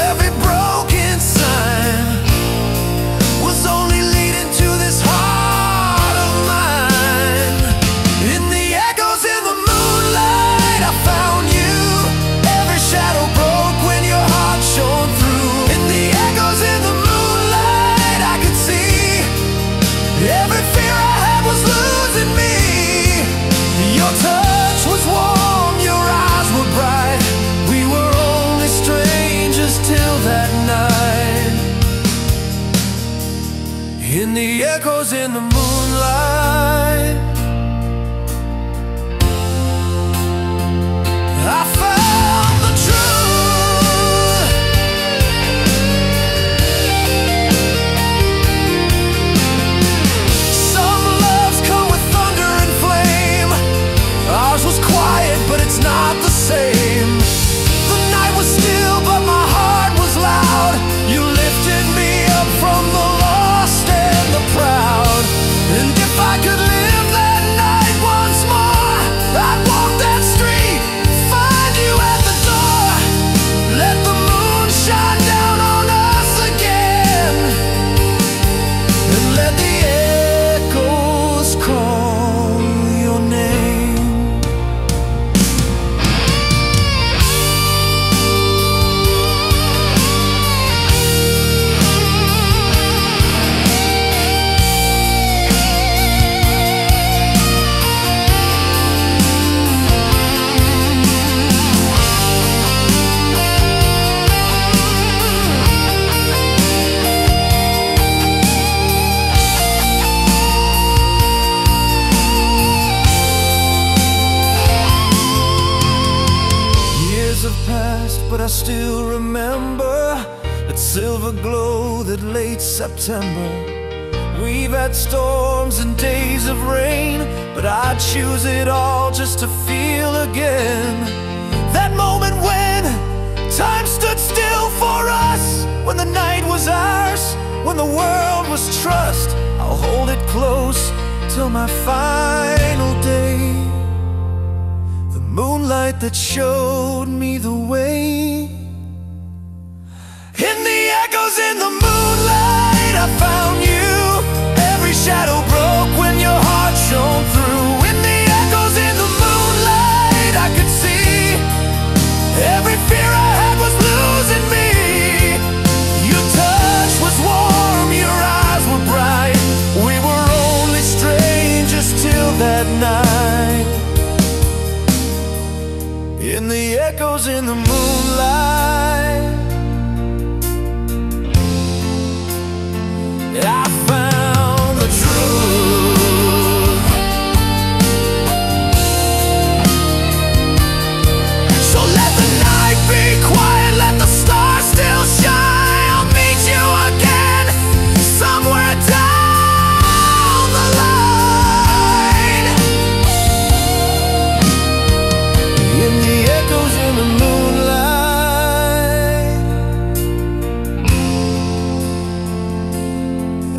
every broken sign, was only leading to this heart of mine. In the echoes in the moonlight, I found you. Every shadow broke when your heart shone through. In the echoes in the moonlight, I could see every fear I had was losing me. Your touch was warm, your eyes were bright. We were only strangers till that night. In the echoes in the moonlight, I found the truth. Years have passed, but I still remember that silver glow, that late September. We've had storms and days of rain, but I'd choose it all just to feel again that moment when time stood still for us, when the night was ours, when the world was trust. I'll hold it close till my final day, the moonlight that showed me the way. In the echoes in the moonlight, I found you. Every shadow broke when your heart shone through. In the echoes in the moonlight, I could see every fear I had was losing me. Your touch was warm, your eyes were bright. We were only strangers till that night. In the echoes in the moonlight, I found the truth. So let the night be quiet, let the stars still shine. I'll meet you again somewhere down the line. In the echoes in the moonlight,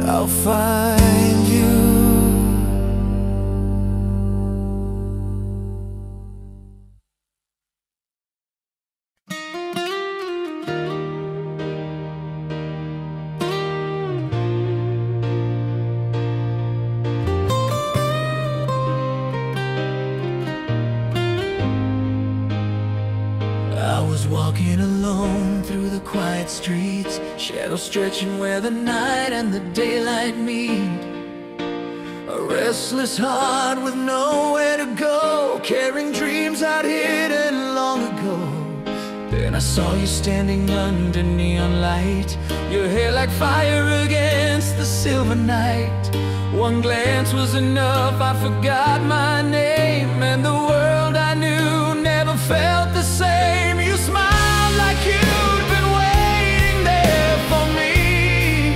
I'll find you. I was walking alone through the quiet streets, shadows stretching where the night and the daylight meet. A restless heart with nowhere to go, carrying dreams I'd hidden long ago. Then I saw you standing under neon light, your hair like fire against the silver night. One glance was enough, I forgot my name, and the world I knew never felt the same. You smiled like you'd been waiting there for me,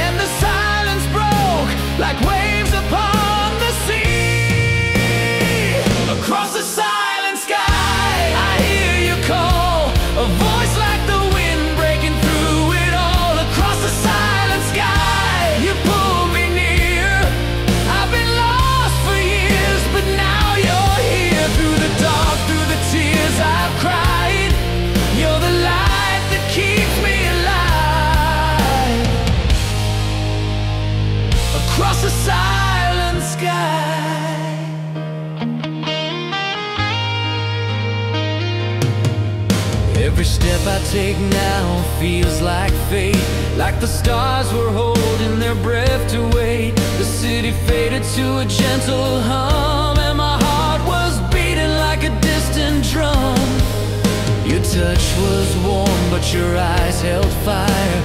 and the silence broke like waves upon the sea. Across the silent sky, I hear you call, a voice like the wind breaking through it all. Across the silent sky, you pull me near. I've been lost for years, but now you're here. Through the dark, through the tears I've cried, you're the light that keeps me alive. Across the silent sky, every step I take now feels like fate, like the stars were holding their breath to wait. The city faded to a gentle hum, and my heart was beating like a distant drum. Your touch was warm, but your eyes held fire,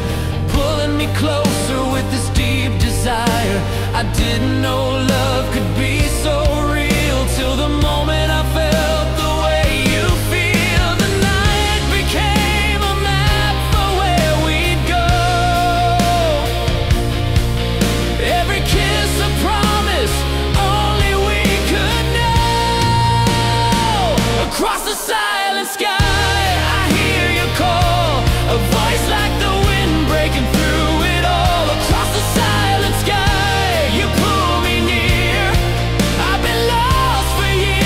pulling me closer with this deep desire. I didn't know love could be so real till the moment I felt the way you feel. The night became a map for where we'd go, every kiss a promise only we could know. Across the silent sky, I hear you call, a voice like the wind breaking through it all. Across the silent sky, you pull me near. I've been lost for years,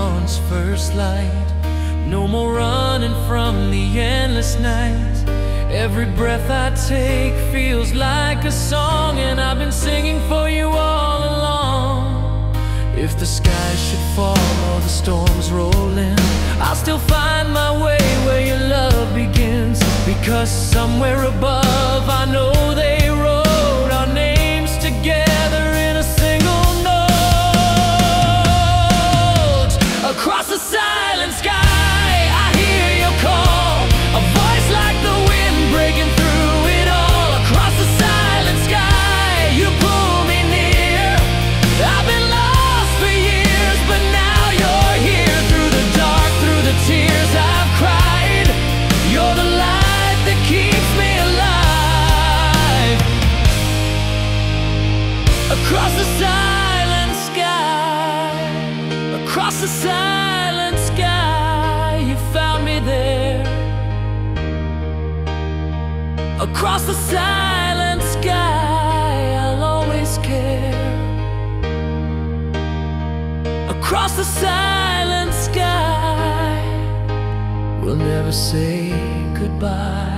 dawn's first light. No more running from the endless night. Every breath I take feels like a song, and I've been singing for you all along. If the sky should fall or the storms roll in, I'll still find my way where your love begins. Because somewhere above I know they wrote our names together in a single note. Across the silent sky I hear your call, a voice like the wind breaking through it all. Across the silent sky you pull me near. I've been lost for years, but now you're here. Through the dark, through the tears I've cried, you're the light that keeps me alive. Across the silent sky, across the silent sky, you found me there. Across the silent sky, I'll always care. Across the silent sky, we'll never say goodbye.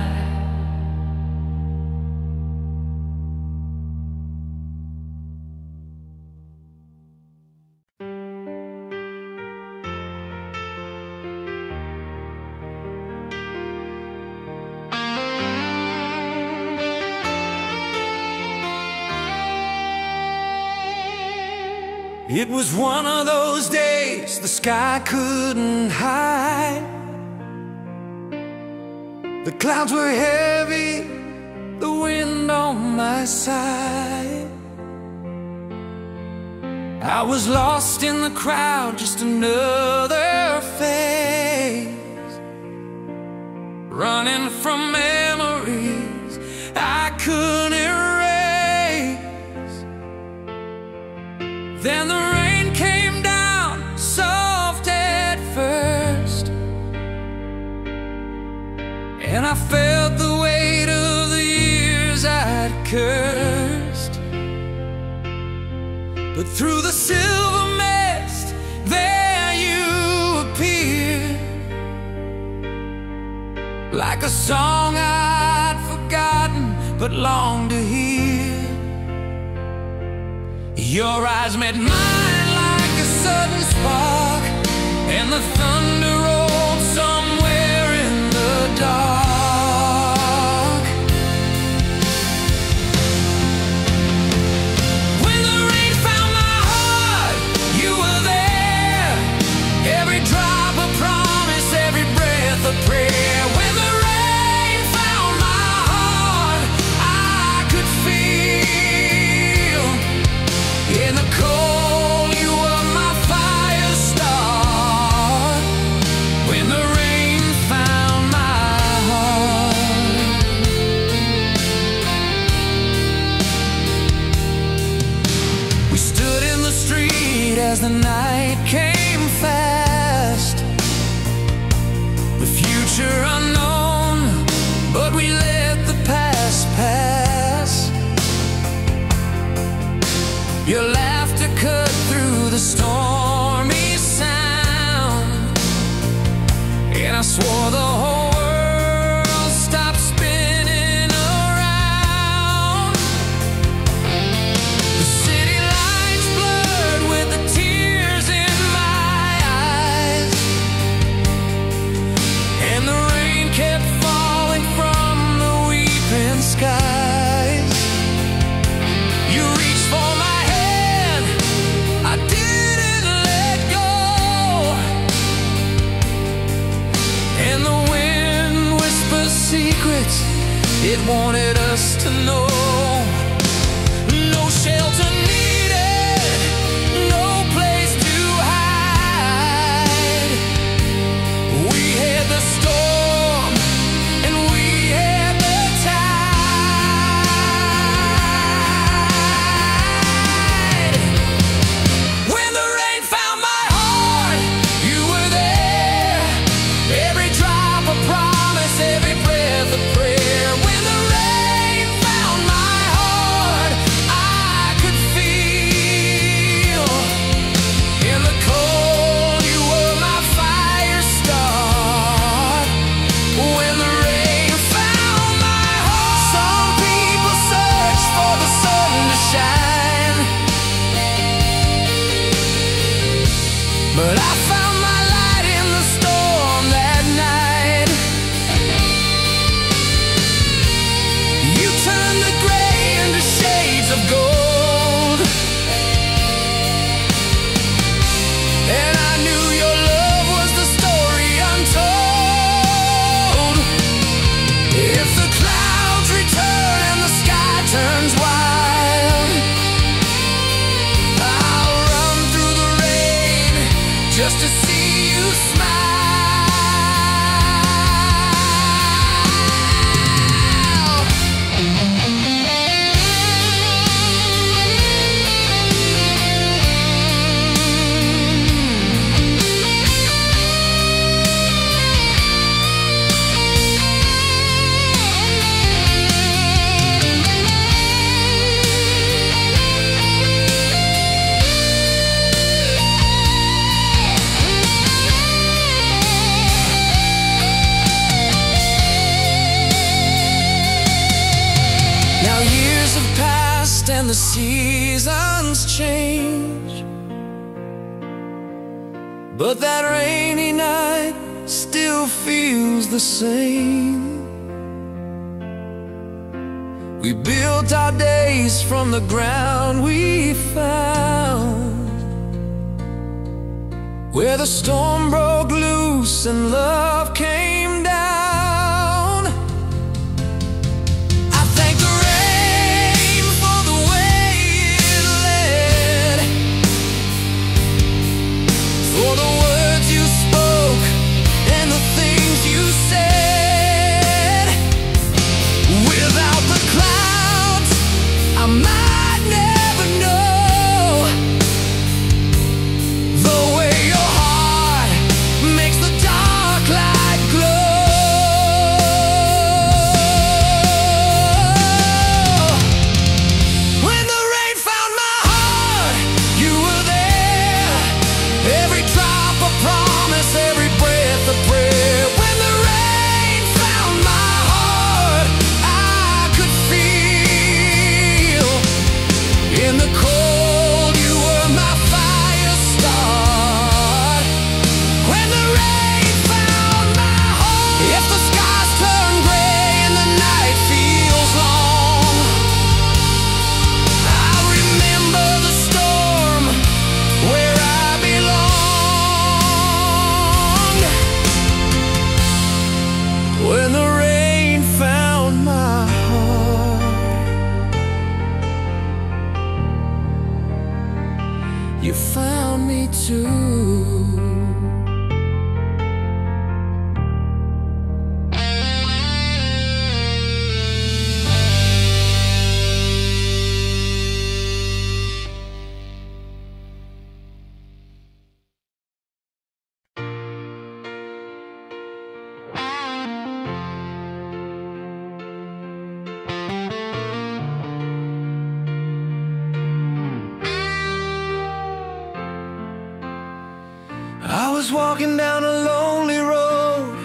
It was one of those days the sky couldn't hide. The clouds were heavy, the wind on my side. I was lost in the crowd, just another face, running from memories I couldn't erase. Then the rain came down, soft at first, and I felt the weight of the years I'd cursed. But through the silver mist, there you appeared, like a song I'd forgotten but longed to hear. Your eyes met mine like a sudden spark, and the thunder rolled somewhere in the dark. When the rain found my heart, you were there. Every drop a promise, every breath a prayer. When the rain found my heart, I could feel in the cold, you were my fire star. When the rain found my heart, we stood in the street as the night came fast. The future unknown, but we let the past pass. Your laughter cut through the stormy sound, and I swore the whole world stopped spinning around. The city lights blurred with the tears in my eyes, and the rain kept falling from the weeping skies. You reached for my I didn't let go, and the wind whispers secrets it wanted us to know. No shelter needed, no place to hide. We had the storm and we had the tide. When the rain found my heart, you were there. Every drop a promise, every breath a prayer. When the rain found my heart, I could see you smile. Now years have passed and the seasons change, but that rainy night still feels the same. We built our days from the ground we found, where the storm broke loose and love came down. I thank the rain for the way it led, for the words you spoke and the things you said. Without the clouds, I might never know the way your heart makes the dark light glow. When the rain found my heart, you were there. Every drop a promise, every breath a prayer. When the rain found my heart, I could feel. In the cold, you were my fire start. When the rain found my heart, if the skies turn gray and the night feels long, I'll remember the storm where I belong. When the rain found my heart, you found me too. I was walking down a lonely road,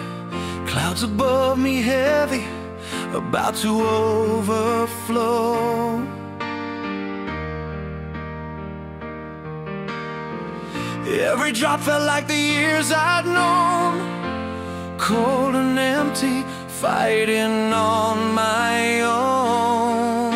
clouds above me heavy, about to overflow. Every drop felt like the years I'd known, cold and empty, fighting on my own.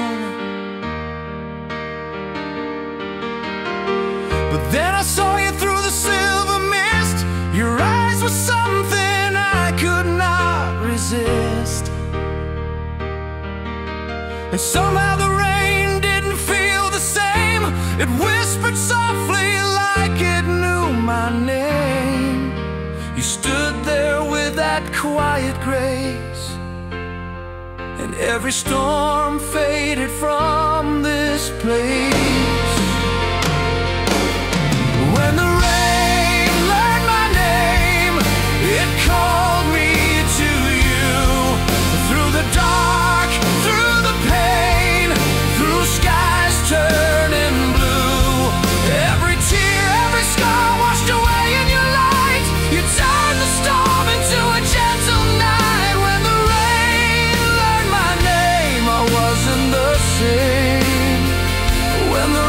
But then I saw you through the silver mist. Your eyes were something I could not resist. And somehow the rain didn't feel the same. It whispered softly like it knew my name. You stood there with that quiet grace, and every storm faded from this place. When the rain learned my name, it called me to you. Through the dark, through the pain, through skies turning blue. Every tear, every scar washed away in your light. You turned the storm into a gentle night. When the rain learned my name, I wasn't the same. When the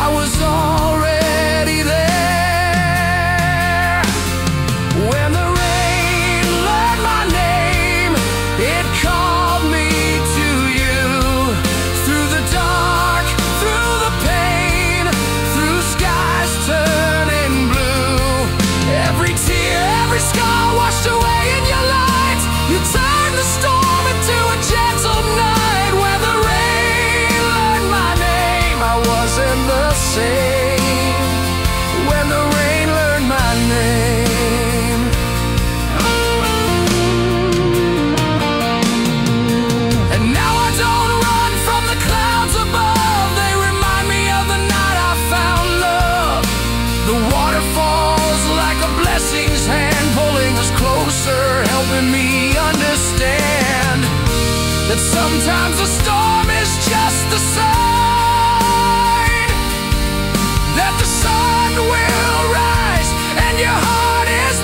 I was already there. When the rain learned my name, it called me to you. Through the dark, through the pain, through skies turning blue. Every tear, every scar washed away in your light. You turned the storm into a gentle night. When the rain learned my name, I wasn't the same. When the rain learned my name. And now I don't run from the clouds above. They remind me of the night I found love. The waterfalls like a blessing's hand, pulling us closer, helping me understand that sometimes a storm is just the sign that the sun will rise and your heart is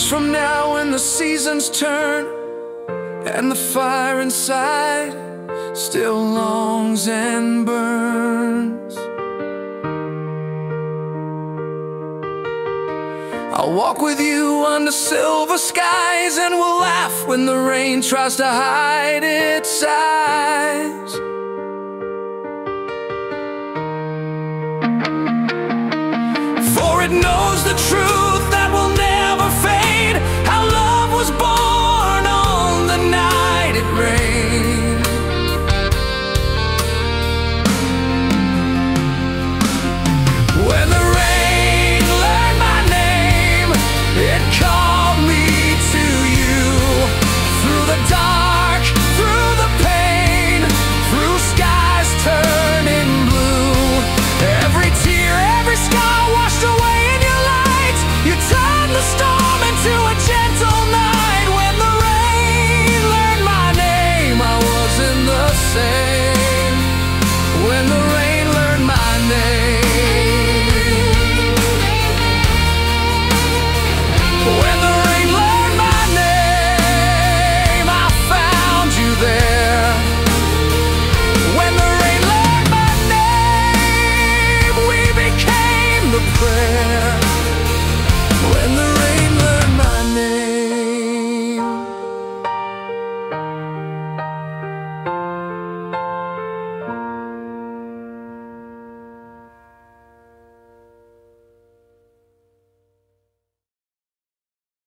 from now, when the seasons turn and the fire inside still longs and burns, I'll walk with you under silver skies, and we'll laugh when the rain tries to hide its eyes. For it knows the truth